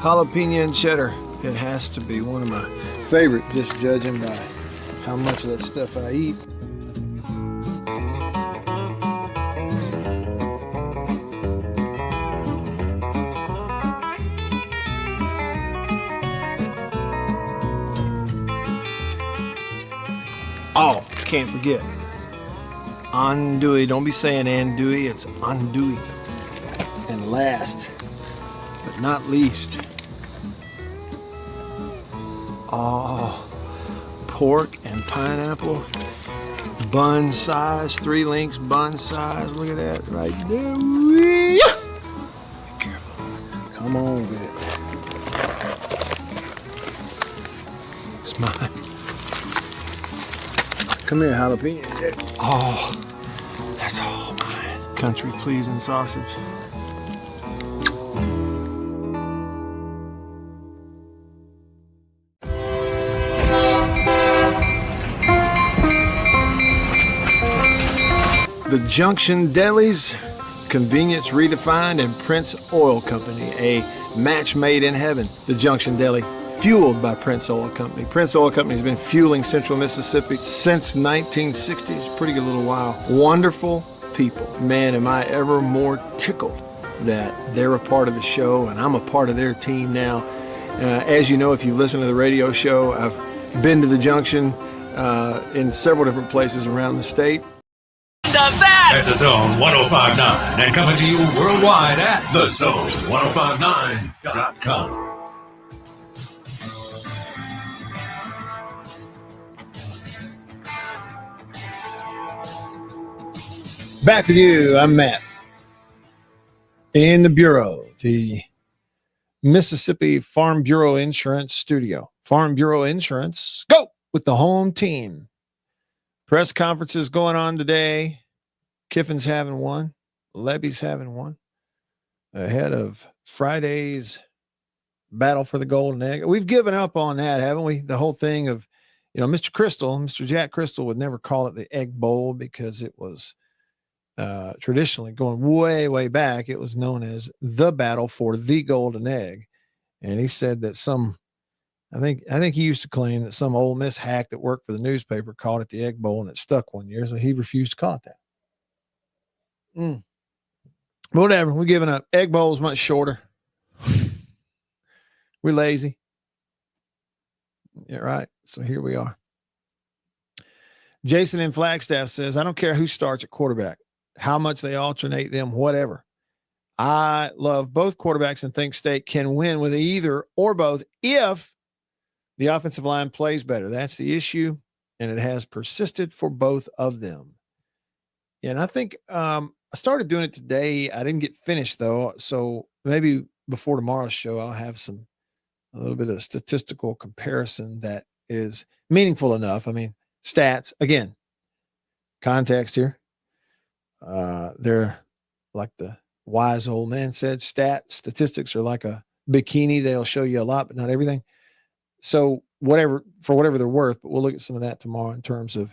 Speaker 6: Jalapeno and cheddar. It has to be one of my favorite, just judging by how much of that stuff I eat. Oh, can't forget. Andouille. Don't be saying andouille, it's andouille. And last, but not least, pork and pineapple. Bun size, 3 links bun size. Look at that right there. Be careful. Come on with it. It's mine. Come here, jalapeno. Oh, that's all mine. Country pleasing sausage. The Junction Deli's, convenience redefined, and Prince Oil Company, a match made in heaven. The Junction Deli, fueled by Prince Oil Company. Prince Oil Company has been fueling Central Mississippi since 1960. It's a pretty good little while. Wonderful people. Man, am I ever more tickled that they're a part of the show and I'm a part of their team now. As you know, if you listen to the radio show, I've been to the Junction in several different places around the state.
Speaker 9: That's the Zone 1059 and coming to you worldwide at thezone1059.com.
Speaker 2: Back with you. I'm Matt. In the Bureau, the Mississippi Farm Bureau Insurance Studio. Farm Bureau Insurance, go with the home team. Press conferences going on today. Kiffin's having one. Lebby's having one. Ahead of Friday's battle for the golden egg. We've given up on that, haven't we? The whole thing of, Mr. Jack Crystal would never call it the Egg Bowl because it was traditionally going way, way back. It was known as the battle for the golden egg. And he said that I think he used to claim that some Ole Miss hack that worked for the newspaper called it the Egg Bowl and it stuck one year. So he refused to call it that. Whatever. We're giving up. Egg Bowl is much shorter. We're lazy. Yeah, right. So here we are. Jason in Flagstaff says, I don't care who starts at quarterback, how much they alternate them, whatever. I love both quarterbacks and think State can win with either or both if the offensive line plays better. That's the issue, and it has persisted for both of them. And I think I started doing it today. I didn't get finished, though, so maybe before tomorrow's show, I'll have a little bit of statistical comparison that is meaningful enough. I mean, stats, again, context here. They're like the wise old man said, statistics are like a bikini. They'll show you a lot, but not everything. So whatever they're worth, but we'll look at some of that tomorrow in terms of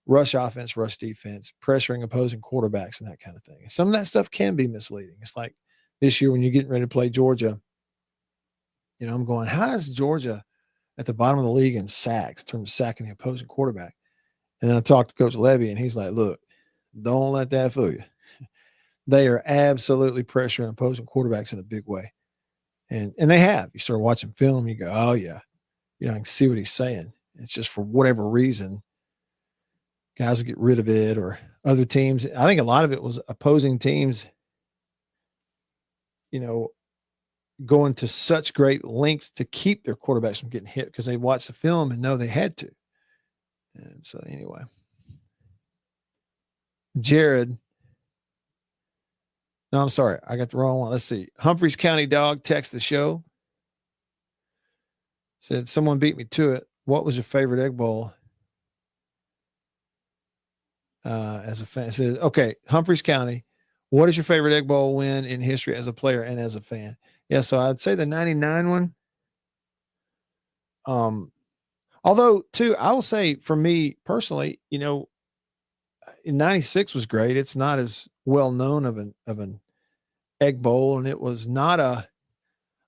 Speaker 2: rush offense, rush defense, pressuring opposing quarterbacks and that kind of thing. And some of that stuff can be misleading. It's like this year when you're getting ready to play Georgia, I'm going, how is Georgia at the bottom of the league in sacks in terms of sacking the opposing quarterback? And then I talked to Coach Levy and he's like, look, don't let that fool you. They are absolutely pressuring opposing quarterbacks in a big way. And they have. You start watching film, you go, oh, yeah. I can see what he's saying. It's just for whatever reason, guys will get rid of it or other teams. I think a lot of it was opposing teams, going to such great lengths to keep their quarterbacks from getting hit because they watched the film and know they had to. And so anyway, Jared. No, I'm sorry. I got the wrong one. Let's see. Humphreys County Dog texted the show. Said, someone beat me to it. What was your favorite Egg Bowl? As a fan. Said, okay, Humphreys County. What is your favorite Egg Bowl win in history as a player and as a fan? Yeah, so I'd say the 99 one. Although, too, I will say for me personally, in 96 was great. It's not as well known of an Egg Bowl, and it was not I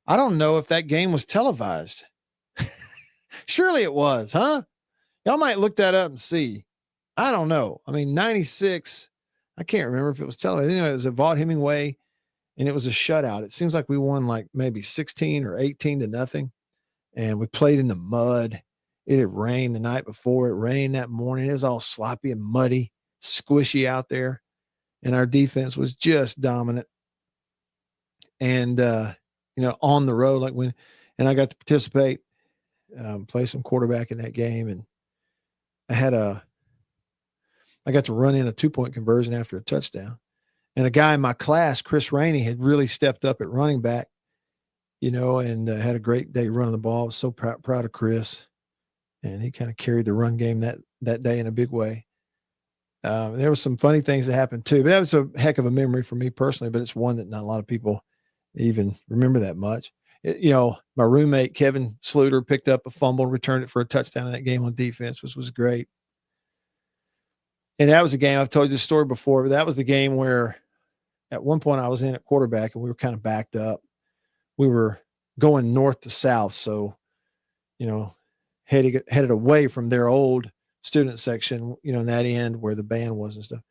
Speaker 2: don't know if that game was televised. Surely it was, huh? Y'all might look that up and see. I don't know. I mean, 96, I can't remember if it was televised. It was at Vaught Hemingway, and it was a shutout. It seems like we won like maybe 16 or 18 to nothing, and we played in the mud. It had rained the night before. It rained that morning. It was all sloppy and muddy, squishy out there. And our defense was just dominant. And, on the road, and I got to participate, play some quarterback in that game. And I got to run in a 2-point conversion after a touchdown. And a guy in my class, Chris Rainey, had really stepped up at running back, and had a great day running the ball. I was so proud of Chris. And he kind of carried the run game that day in a big way. There was some funny things that happened too, but that was a heck of a memory for me personally, but it's one that not a lot of people even remember that much. My roommate, Kevin Sluter, picked up a fumble and returned it for a touchdown in that game on defense, which was great. And that was a game, I've told you this story before, but that was the game where at one point I was in at quarterback and we were kind of backed up. We were going north to south. So, headed away from their old student section, in that end where the band was and stuff.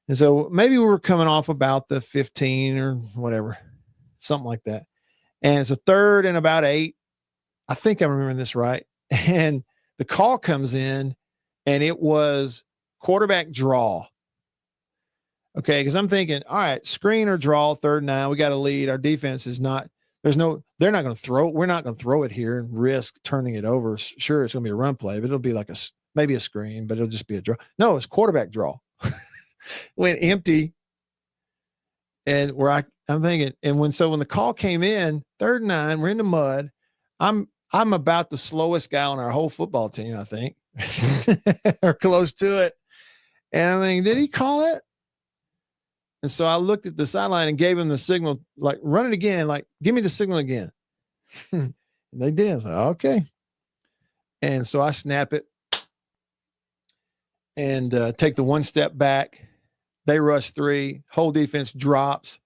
Speaker 2: And so maybe we were coming off about the 15 or whatever, something like that. And it's a 3rd and about 8. I think I'm remembering this right. And the call comes in and it was quarterback draw. Okay. Cause I'm thinking, all right, screen or draw, 3rd and 9, we got a lead. Our defense is not, they're not going to throw it. We're not going to throw it here and risk turning it over. Sure. It's going to be a run play, but it'll be like maybe a screen, but it'll just be a draw. No, it's quarterback draw. Went empty. And I'm thinking, and when the call came in, 3rd and 9, we're in the mud. I'm about the slowest guy on our whole football team, I think, or close to it. And I'm thinking, did he call it? And so I looked at the sideline and gave him the signal, like, run it again, like, give me the signal again. And they did. I was like, okay. And so I snap it and take the 1 step back. They rush 3, whole defense drops,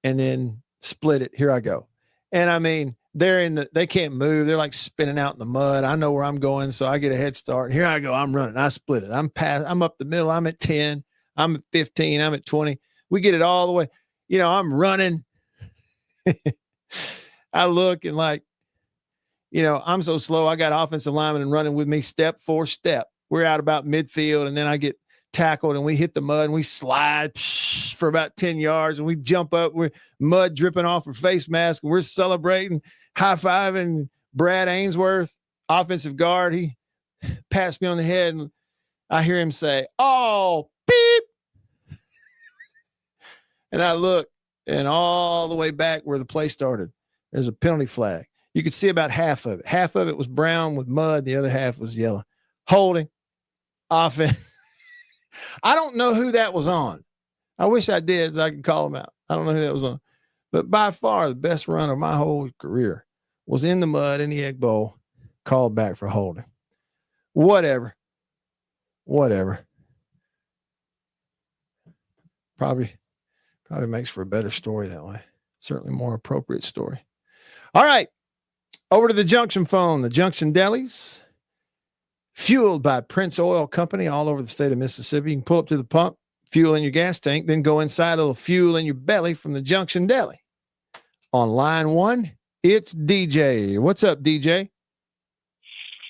Speaker 2: and then split it. Here I go. And I mean, they can't move. They're like spinning out in the mud. I know where I'm going, so I get a head start. Here I go. I'm running. I split it. I'm up the middle. I'm at 10. I'm at 15. I'm at 20. We get it all the way. I'm running. I look and I'm so slow. I got offensive linemen running with me step for step. We're out about midfield, and then I get tackled, and we hit the mud, and we slide for about 10 yards, and we jump up. We're mud dripping off our face mask, and we're celebrating, high-fiving Brad Ainsworth, offensive guard. He pats me on the head, and I hear him say, "Oh, beep." And I look, and all the way back where the play started, there's a penalty flag. You could see about half of it. Half of it was brown with mud. The other half was yellow. Holding. Offense. I don't know who that was on. I wish I did so I could call him out. I don't know who that was on. But by far, the best run of my whole career was in the mud in the Egg Bowl, called back for holding. Whatever. Probably makes for a better story that way. Certainly more appropriate story. All right. Over to the Junction phone, the Junction Delis, fueled by Prince Oil Company all over the state of Mississippi. You can pull up to the pump, fuel in your gas tank, then go inside, a little fuel in your belly from the Junction Deli. On line 1, it's DJ. What's up, DJ?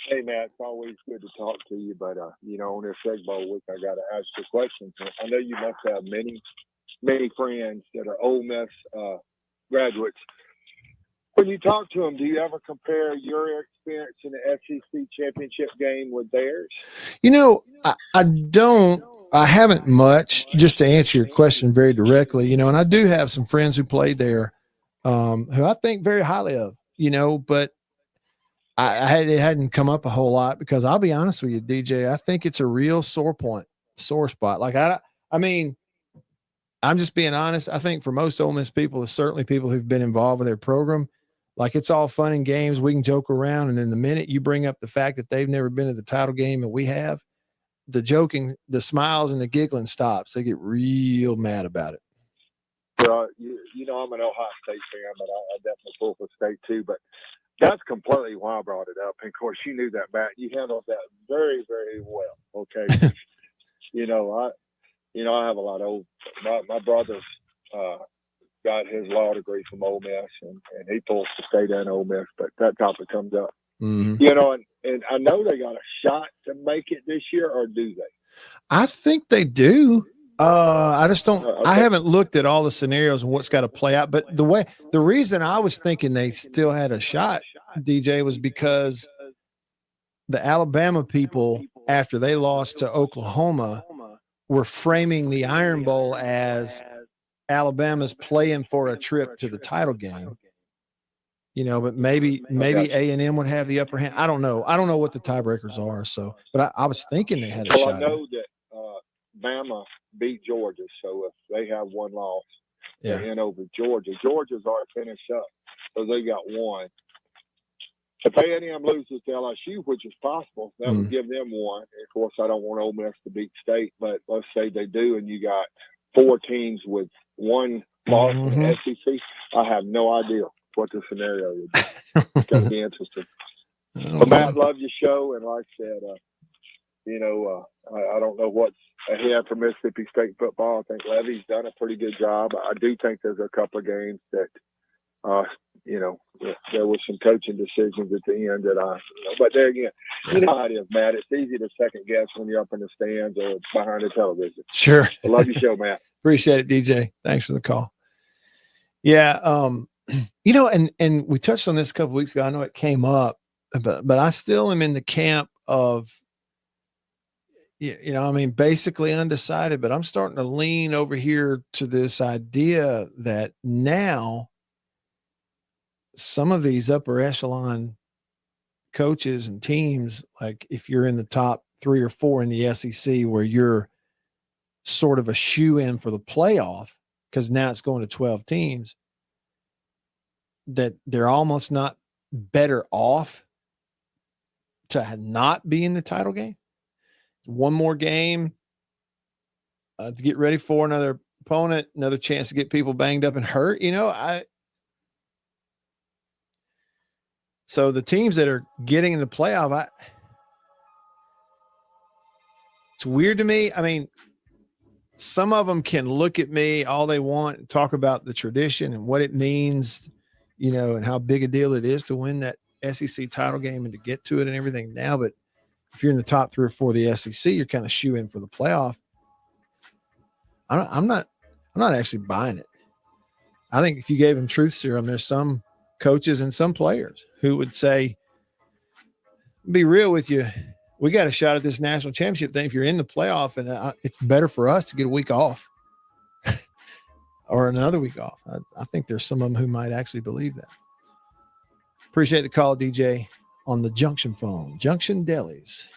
Speaker 17: Hey, Matt, it's always good to talk to you, but, on this Egg Bowl week, I got to ask you a question. I know you must have many friends that are Ole Miss graduates. When you talk to them, do you ever compare your experience in the SEC championship game with theirs?
Speaker 2: I don't. I haven't much, just to answer your question very directly, and I do have some friends who played there who I think very highly of, but it hadn't come up a whole lot because I'll be honest with you, DJ, I think it's a real sore spot. Like, I mean, I'm just being honest. I think for most Ole Miss people, there's certainly people who've been involved with their program. Like, it's all fun and games. We can joke around. And then the minute you bring up the fact that they've never been to the title game and we have, the joking, the smiles and the giggling stops. They get real mad about it.
Speaker 17: Well, I'm an Ohio State fan, but I definitely pull for State too. But that's completely why I brought it up. And of course, you knew that, Matt. You handled that very, very well. Okay. I have a lot of my brother got his law degree from Ole Miss, and he pulls for State and Ole Miss, but that topic comes up.
Speaker 2: Mm-hmm.
Speaker 17: And I know they got a shot to make it this year, or do they?
Speaker 2: I think they do. I just don't. Okay. I haven't looked at all the scenarios and what's got to play out. But the reason I was thinking they still had a shot, DJ, was because the Alabama people, after they lost to Oklahoma, were framing the Iron Bowl as Alabama's playing for a trip to the title game. You know, but maybe A&M would have the upper hand. I don't know. I don't know what the tiebreakers are. So, but I was thinking they had a shot.
Speaker 17: I know that Bama beat Georgia, so if they have one loss, they're in over Georgia. Georgia's already finished up, so they got one. If A&M loses to LSU, which is possible, that would give them one. And of course, I don't want Ole Miss to beat State, but let's say they do, and you got 4 teams with one loss in the SEC. I have no idea what the scenario would be. It's going to be interesting. But Matt, love your show, and like I said, I don't know what's ahead for Mississippi State football. I think Levy's done a pretty good job. I do think there's a couple of games that, there was some coaching decisions at the end that but there again, you know how it is, Matt. It's easy to second guess when you're up in the stands or behind the television.
Speaker 2: Sure.
Speaker 17: I love your show, Matt.
Speaker 2: Appreciate it, DJ. Thanks for the call. Yeah. And we touched on this a couple of weeks ago. I know it came up, but I still am in the camp of, basically undecided, but I'm starting to lean over here to this idea that now some of these upper echelon coaches and teams, like if you're in the top 3 or 4 in the SEC where you're sort of a shoe-in for the playoff, because now it's going to 12 teams, that they're almost not better off to not be in the title game. One more game to get ready for another opponent, another chance to get people banged up and hurt. So the teams that are getting in the playoff, it's weird to me. I mean, some of them can look at me all they want and talk about the tradition and what it means, and how big a deal it is to win that SEC title game and to get to it and everything now. But if you're in the top 3 or 4 of the SEC, you're kind of shoe in for the playoff. I'm not actually buying it. I think if you gave them truth serum, there's some coaches and some players who would say, be real with you, we got a shot at this national championship thing if you're in the playoff, and it's better for us to get a week off or another week off. I think there's some of them who might actually believe that. Appreciate the call, DJ, on the Junction phone. Junction Delis,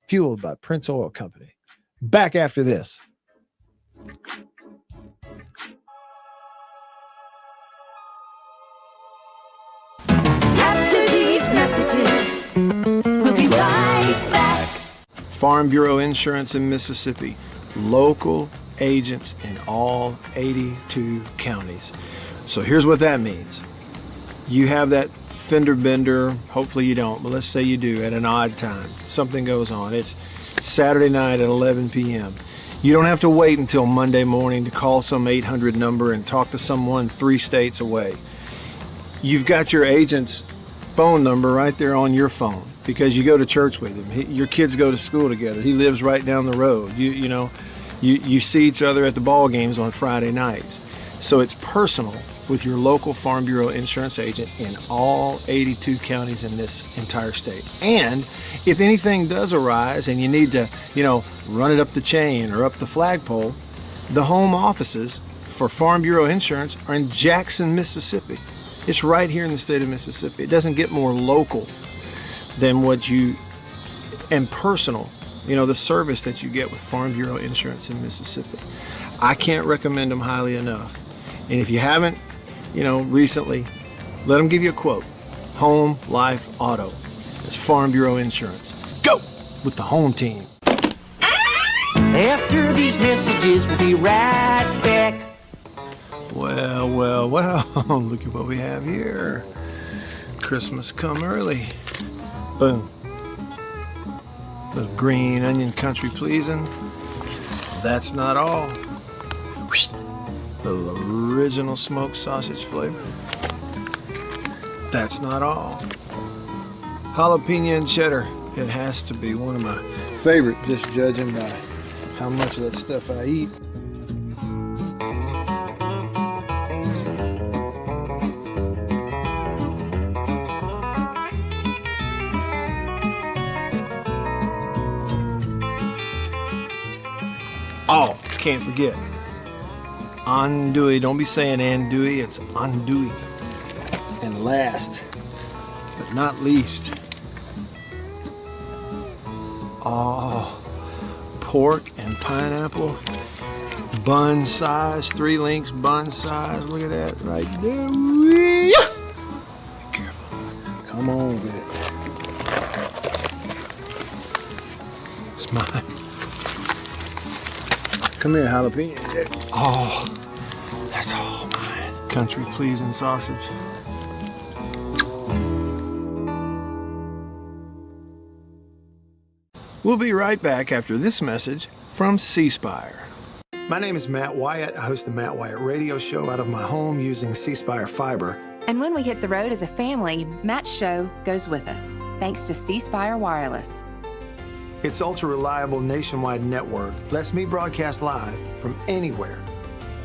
Speaker 2: fueled by Prince Oil Company. Back after this.
Speaker 3: After these messages, we'll be right back.
Speaker 6: Farm Bureau Insurance in Mississippi. Local agents in all 82 counties. So here's what that means. You have that fender bender, hopefully you don't, but let's say you do at an odd time. Something goes on. It's Saturday night at 11 p.m. You don't have to wait until Monday morning to call some 800 number and talk to someone 3 states away. You've got your agent's phone number right there on your phone because you go to church with him. Your kids go to school together. He lives right down the road. You see each other at the ball games on Friday nights. So it's personal with your local Farm Bureau insurance agent in all 82 counties in this entire state. And if anything does arise and you need to, run it up the chain or up the flagpole, the home offices for Farm Bureau Insurance are in Jackson, Mississippi. It's right here in the state of Mississippi. It doesn't get more local than and personal, the service that you get with Farm Bureau Insurance in Mississippi. I can't recommend them highly enough. And if you haven't, recently, let them give you a quote. Home, life, auto. It's Farm Bureau Insurance. Go with the home team.
Speaker 4: After these messages, we'll be right back.
Speaker 6: Well, look at what we have here. Christmas come early. Boom. Little green onion country pleasing. That's not all. Little original smoked sausage flavor. That's not all. jalapeno and cheddar. It has to be one of my favorite, just judging by how much of that stuff I eat. Oh, can't forget. Andouille. Don't be saying andouille, it's andouille. And last, but not least, pork and pineapple. Bun size, 3 links bun size. Look at that right there. Be careful. Come on with it. It's mine. Come here, jalapeno. Oh, that's all mine. Country pleasing sausage. We'll be right back after this message from C Spire. My name is Matt Wyatt. I host the Matt Wyatt radio show out of my home using C Spire fiber.
Speaker 5: And when we hit the road as a family, Matt's show goes with us, thanks to C Spire Wireless.
Speaker 6: Its ultra-reliable nationwide network lets me broadcast live from anywhere.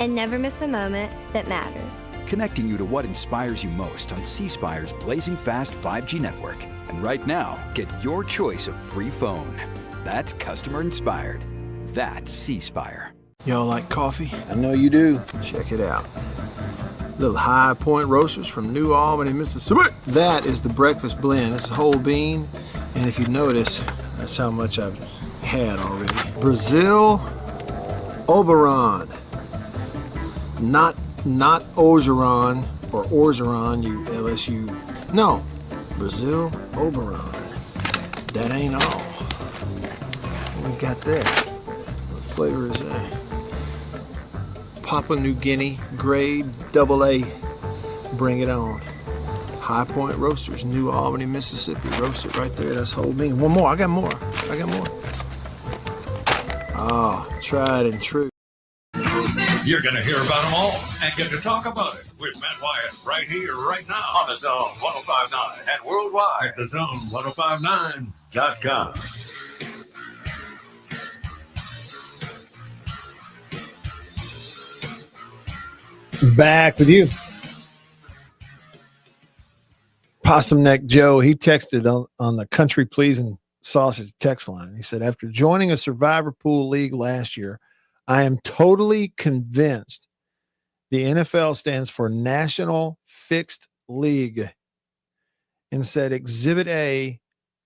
Speaker 7: And never miss a moment that matters.
Speaker 8: Connecting you to what inspires you most on C Spire's blazing fast 5G network. And right now, get your choice of free phone. That's customer inspired. That's C Spire.
Speaker 6: Y'all like coffee? I know you do. Check it out. Little High Point Roasters from New Albany, Mississippi. That is the breakfast blend. It's a whole bean. And if you notice, that's how much I've had already. Brazil Oberon. Not Orgeron or Orgeron, you LSU. No, Brazil Oberon. That ain't all. What we got there? What flavor is that? Papua New Guinea grade AA. Bring it on. High Point Roasters, New Albany, Mississippi. Roast it right there. That's whole bean. One more. I got more. Ah, tried and true.
Speaker 9: You're going to hear about them all and get to talk about it with Matt Wyatt right here, right now on the Zone 105.9 and worldwide at the Zone1059.com.
Speaker 6: Back with you. Possum Neck Joe, he texted on the Country Pleasing Sausage text line. He said, after joining a Survivor Pool League last year, I am totally convinced the NFL stands for National Fixed League, and said Exhibit A,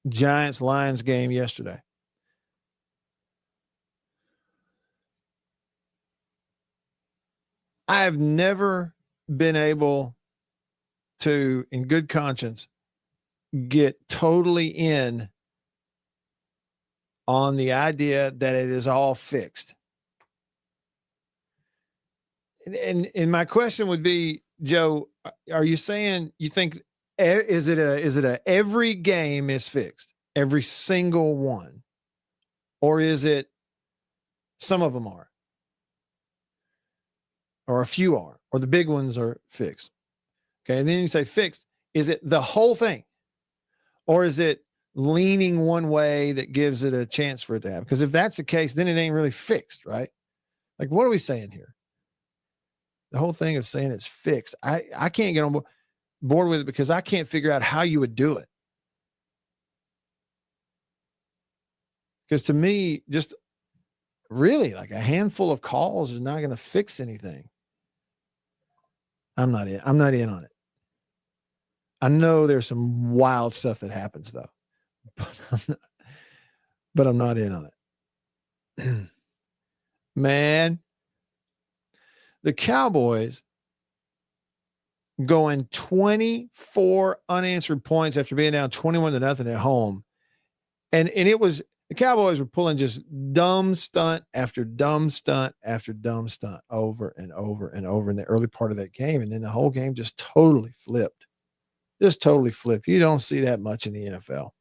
Speaker 6: Giants-Lions game yesterday. I have never been able to, in good conscience, get totally in on the idea that it is all fixed. And my question would be, Joe, are you saying you think is it a every game is fixed, every single one, or is it some of them are, or a few are, or the big ones are fixed? Okay, and then you say fixed. Is it the whole thing, or is it leaning one way that gives it a chance for it to happen? Because if that's the case, then it ain't really fixed, right? Like, what are we saying here? The whole thing of saying it's fixed, I can't get on board with it because I can't figure out how you would do it. Because to me, just really like a handful of calls is not going to fix anything. I'm not in on it. I know there's some wild stuff that happens though, but I'm not in on it. Man, the Cowboys going 24 unanswered points after being down 21-0 at home. And it was, the Cowboys were pulling just dumb stunt after dumb stunt after dumb stunt over and over and over in the early part of that game. And then the whole game just totally flipped. Just totally flipped. You don't see that much in the NFL.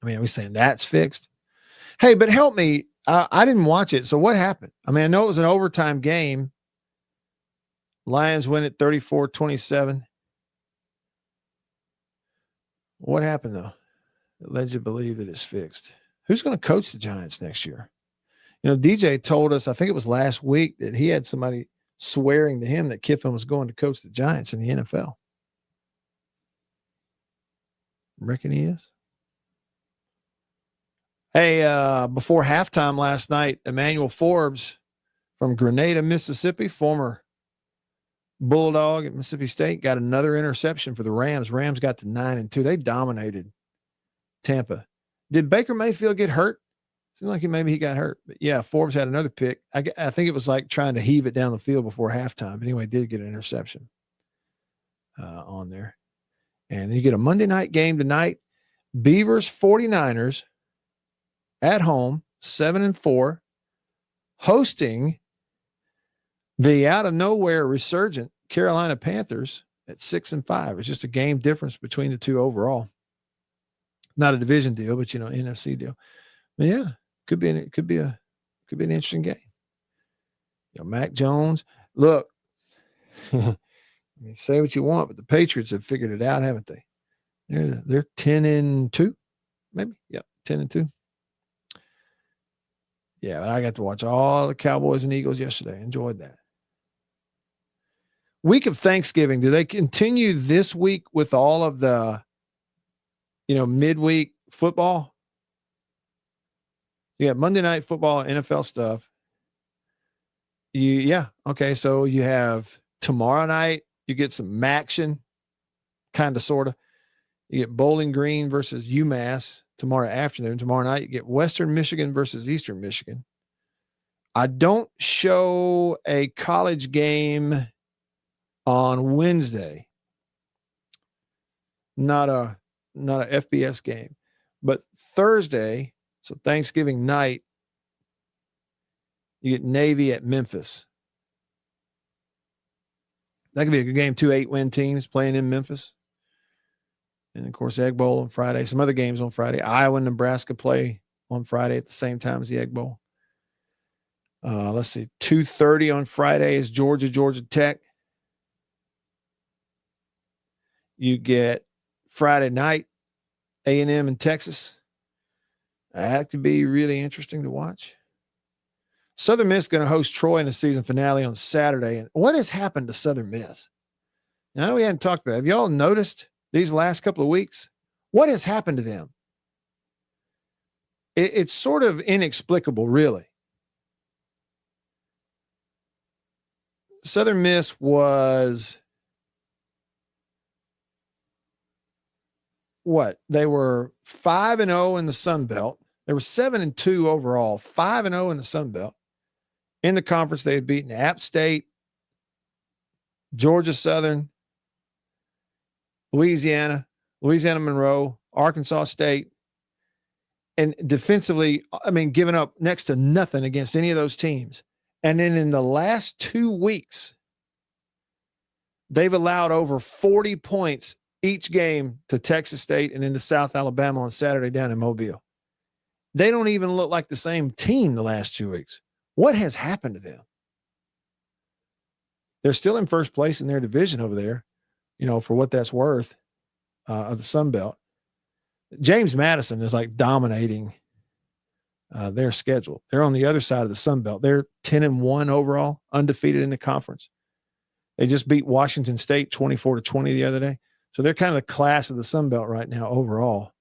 Speaker 6: I mean, are we saying that's fixed? Hey, but help me. I didn't watch it. So what happened? I mean, I know it was an overtime game. Lions win it 34-27.
Speaker 2: What happened, though, that led you to believe that it's fixed? Who's going to coach the Giants next year? You know, DJ told us, I think it was last week, that he had somebody swearing to him that Kiffin was going to coach the Giants in the NFL. Reckon he is. Hey, before halftime last night, Emmanuel Forbes from Grenada, Mississippi, former Bulldog at Mississippi State, got another interception for the Rams. Rams got to 9-2. They dominated Tampa. Did Baker Mayfield get hurt? Seemed like maybe he got hurt. But yeah, Forbes had another pick. I think it was like trying to heave it down the field before halftime. But anyway, did get an interception on there. And you get a Monday night game tonight. Beavers 49ers at home, 7-4, hosting the out of nowhere resurgent Carolina Panthers at 6-5. It's just a game difference between the two overall. Not a division deal, but you know, NFC deal. But yeah, could be an interesting game. You know, Mac Jones. Look, say what you want, but the Patriots have figured it out, haven't they? They're 10-2, maybe. Yep, 10-2. Yeah, I got to watch all the Cowboys and Eagles yesterday. Enjoyed that. Week of Thanksgiving. Do they continue this week with all of the, you know, midweek football? You got Monday night football, NFL stuff. Okay. So you have tomorrow night, you get some action, kind of, sort of. You get Bowling Green versus UMass tomorrow afternoon. Tomorrow night, you get Western Michigan versus Eastern Michigan. I don't show a college game on Wednesday. Not a FBS game. But Thursday, so Thanksgiving night, you get Navy at Memphis. That could be a good game. 2 8-win teams playing in Memphis. And, of course, Egg Bowl on Friday. Some other games on Friday. Iowa and Nebraska play on Friday at the same time as the Egg Bowl. Let's see. 2:30 on Friday is Georgia Tech. You get Friday night, A&M in Texas. That could be really interesting to watch. Southern Miss is going to host Troy in the season finale on Saturday. And what has happened to Southern Miss? Now, I know we hadn't talked about it. Have y'all noticed these last couple of weeks? What has happened to them? It's sort of inexplicable, really. Southern Miss was what? They were 5-0 in the Sun Belt. They were 7-2 overall, 5-0 in the Sun Belt. In the conference, they had beaten App State, Georgia Southern, Louisiana Monroe, Arkansas State. And defensively, I mean, giving up next to nothing against any of those teams. And then in the last 2 weeks, they've allowed over 40 points each game to Texas State and then to South Alabama on Saturday down in Mobile. They don't even look like the same team the last 2 weeks. What has happened to them? They're still in first place in their division over there, you know, for what that's worth, of the Sun Belt. James Madison is like dominating their schedule. They're on the other side of the Sun Belt. They're 10-1 overall, undefeated in the conference. They just beat Washington State 24-20 the other day. So they're kind of the class of the Sun Belt right now overall.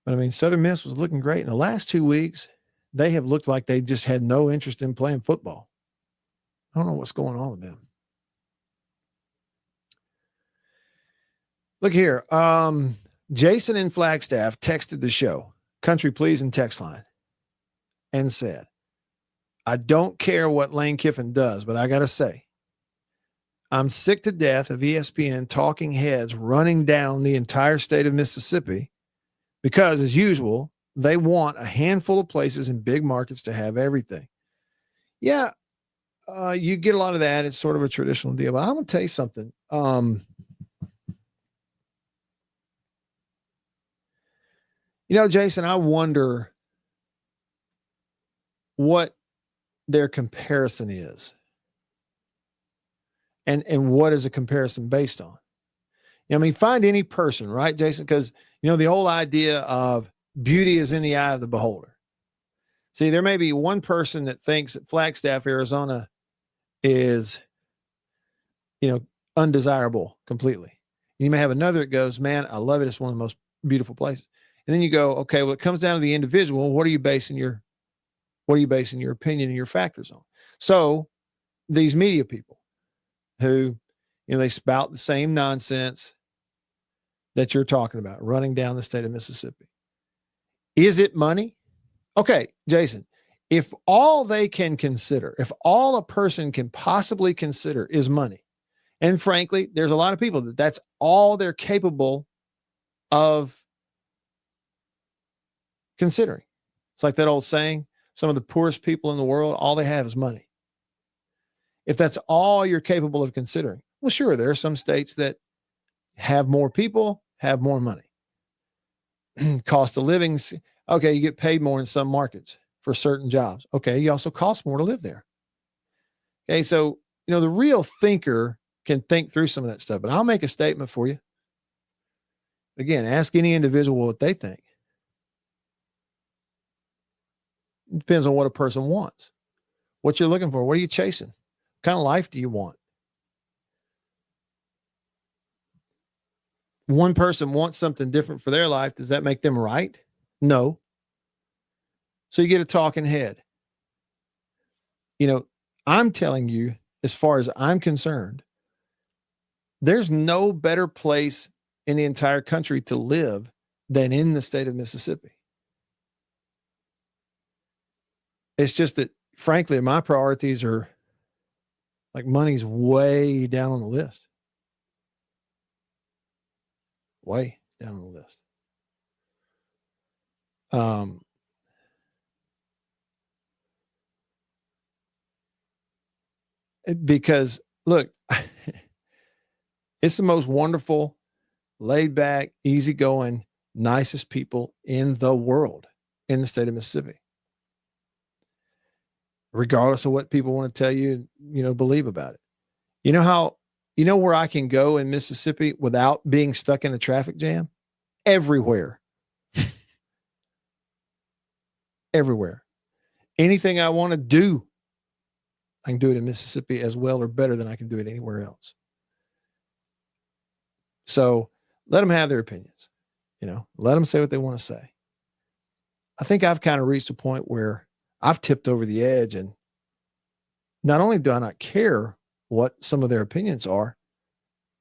Speaker 2: But I mean, Southern Miss was looking great. In the last 2 weeks, they have looked like they just had no interest in playing football. I don't know what's going on with them. Look here. Jason in Flagstaff texted the show, Country Please and text line, and said, I don't care what Lane Kiffin does, but I got to say, I'm sick to death of ESPN talking heads running down the entire state of Mississippi because, as usual, they want a handful of places in big markets to have everything. Yeah, you get a lot of that. It's sort of a traditional deal. But I'm going to tell you something. You know, Jason, I wonder what their comparison is. And what is a comparison based on? I mean, find any person, right, Jason? Because, the whole idea of beauty is in the eye of the beholder. See, there may be one person that thinks that Flagstaff, Arizona is, undesirable completely. You may have another that goes, man, I love it. It's one of the most beautiful places. And then you go, okay, well, it comes down to the individual. What are you basing your opinion and your factors on? So these media people who, they spout the same nonsense that you're talking about running down the state of Mississippi. Is it money? Okay, Jason, if all they can consider, if all a person can possibly consider is money, and frankly, there's a lot of people that's all they're capable of considering. It's like that old saying, some of the poorest people in the world, all they have is money. If that's all you're capable of considering, well, sure, there are some states that have more people, have more money. Cost of living, okay, you get paid more in some markets for certain jobs. Okay, you also cost more to live there. Okay, so, the real thinker can think through some of that stuff, but I'll make a statement for you. Again, ask any individual what they think. It depends on what a person wants, what you're looking for. What are you chasing? What kind of life do you want? One person wants something different for their life. Does that make them right? No. So you get a talking head. I'm telling you, as far as I'm concerned, there's no better place in the entire country to live than in the state of Mississippi. It's just that, frankly, my priorities are like money's way down on the list. Way down on the list. Because, look, it's the most wonderful, laid back, easygoing, nicest people in the world in the state of Mississippi. Regardless of what people want to tell you, believe about it. You know where I can go in Mississippi without being stuck in a traffic jam? Everywhere. Everywhere. Anything I want to do, I can do it in Mississippi as well or better than I can do it anywhere else. So let them have their opinions. Let them say what they want to say. I think I've kind of reached a point where I've tipped over the edge, and not only do I not care what some of their opinions are,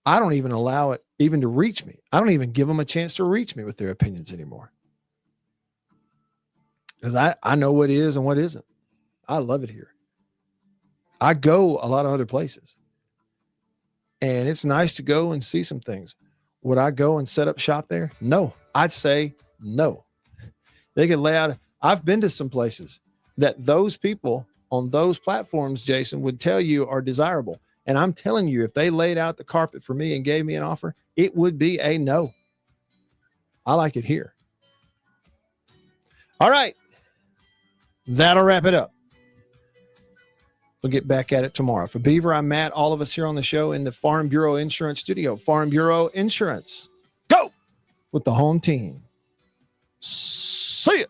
Speaker 2: I don't even allow it even to reach me. I don't even give them a chance to reach me with their opinions anymore. Because I know what is and what isn't. I love it here. I go a lot of other places. And it's nice to go and see some things. Would I go and set up shop there? No. I'd say no. They could lay out. I've been to some places that those people on those platforms, Jason, would tell you are desirable. And I'm telling you, if they laid out the carpet for me and gave me an offer, it would be a no. I like it here. All right. That'll wrap it up. We'll get back at it tomorrow. For Beaver, I'm Matt. All of us here on the show in the Farm Bureau Insurance Studio. Farm Bureau Insurance. Go with the home team. See ya.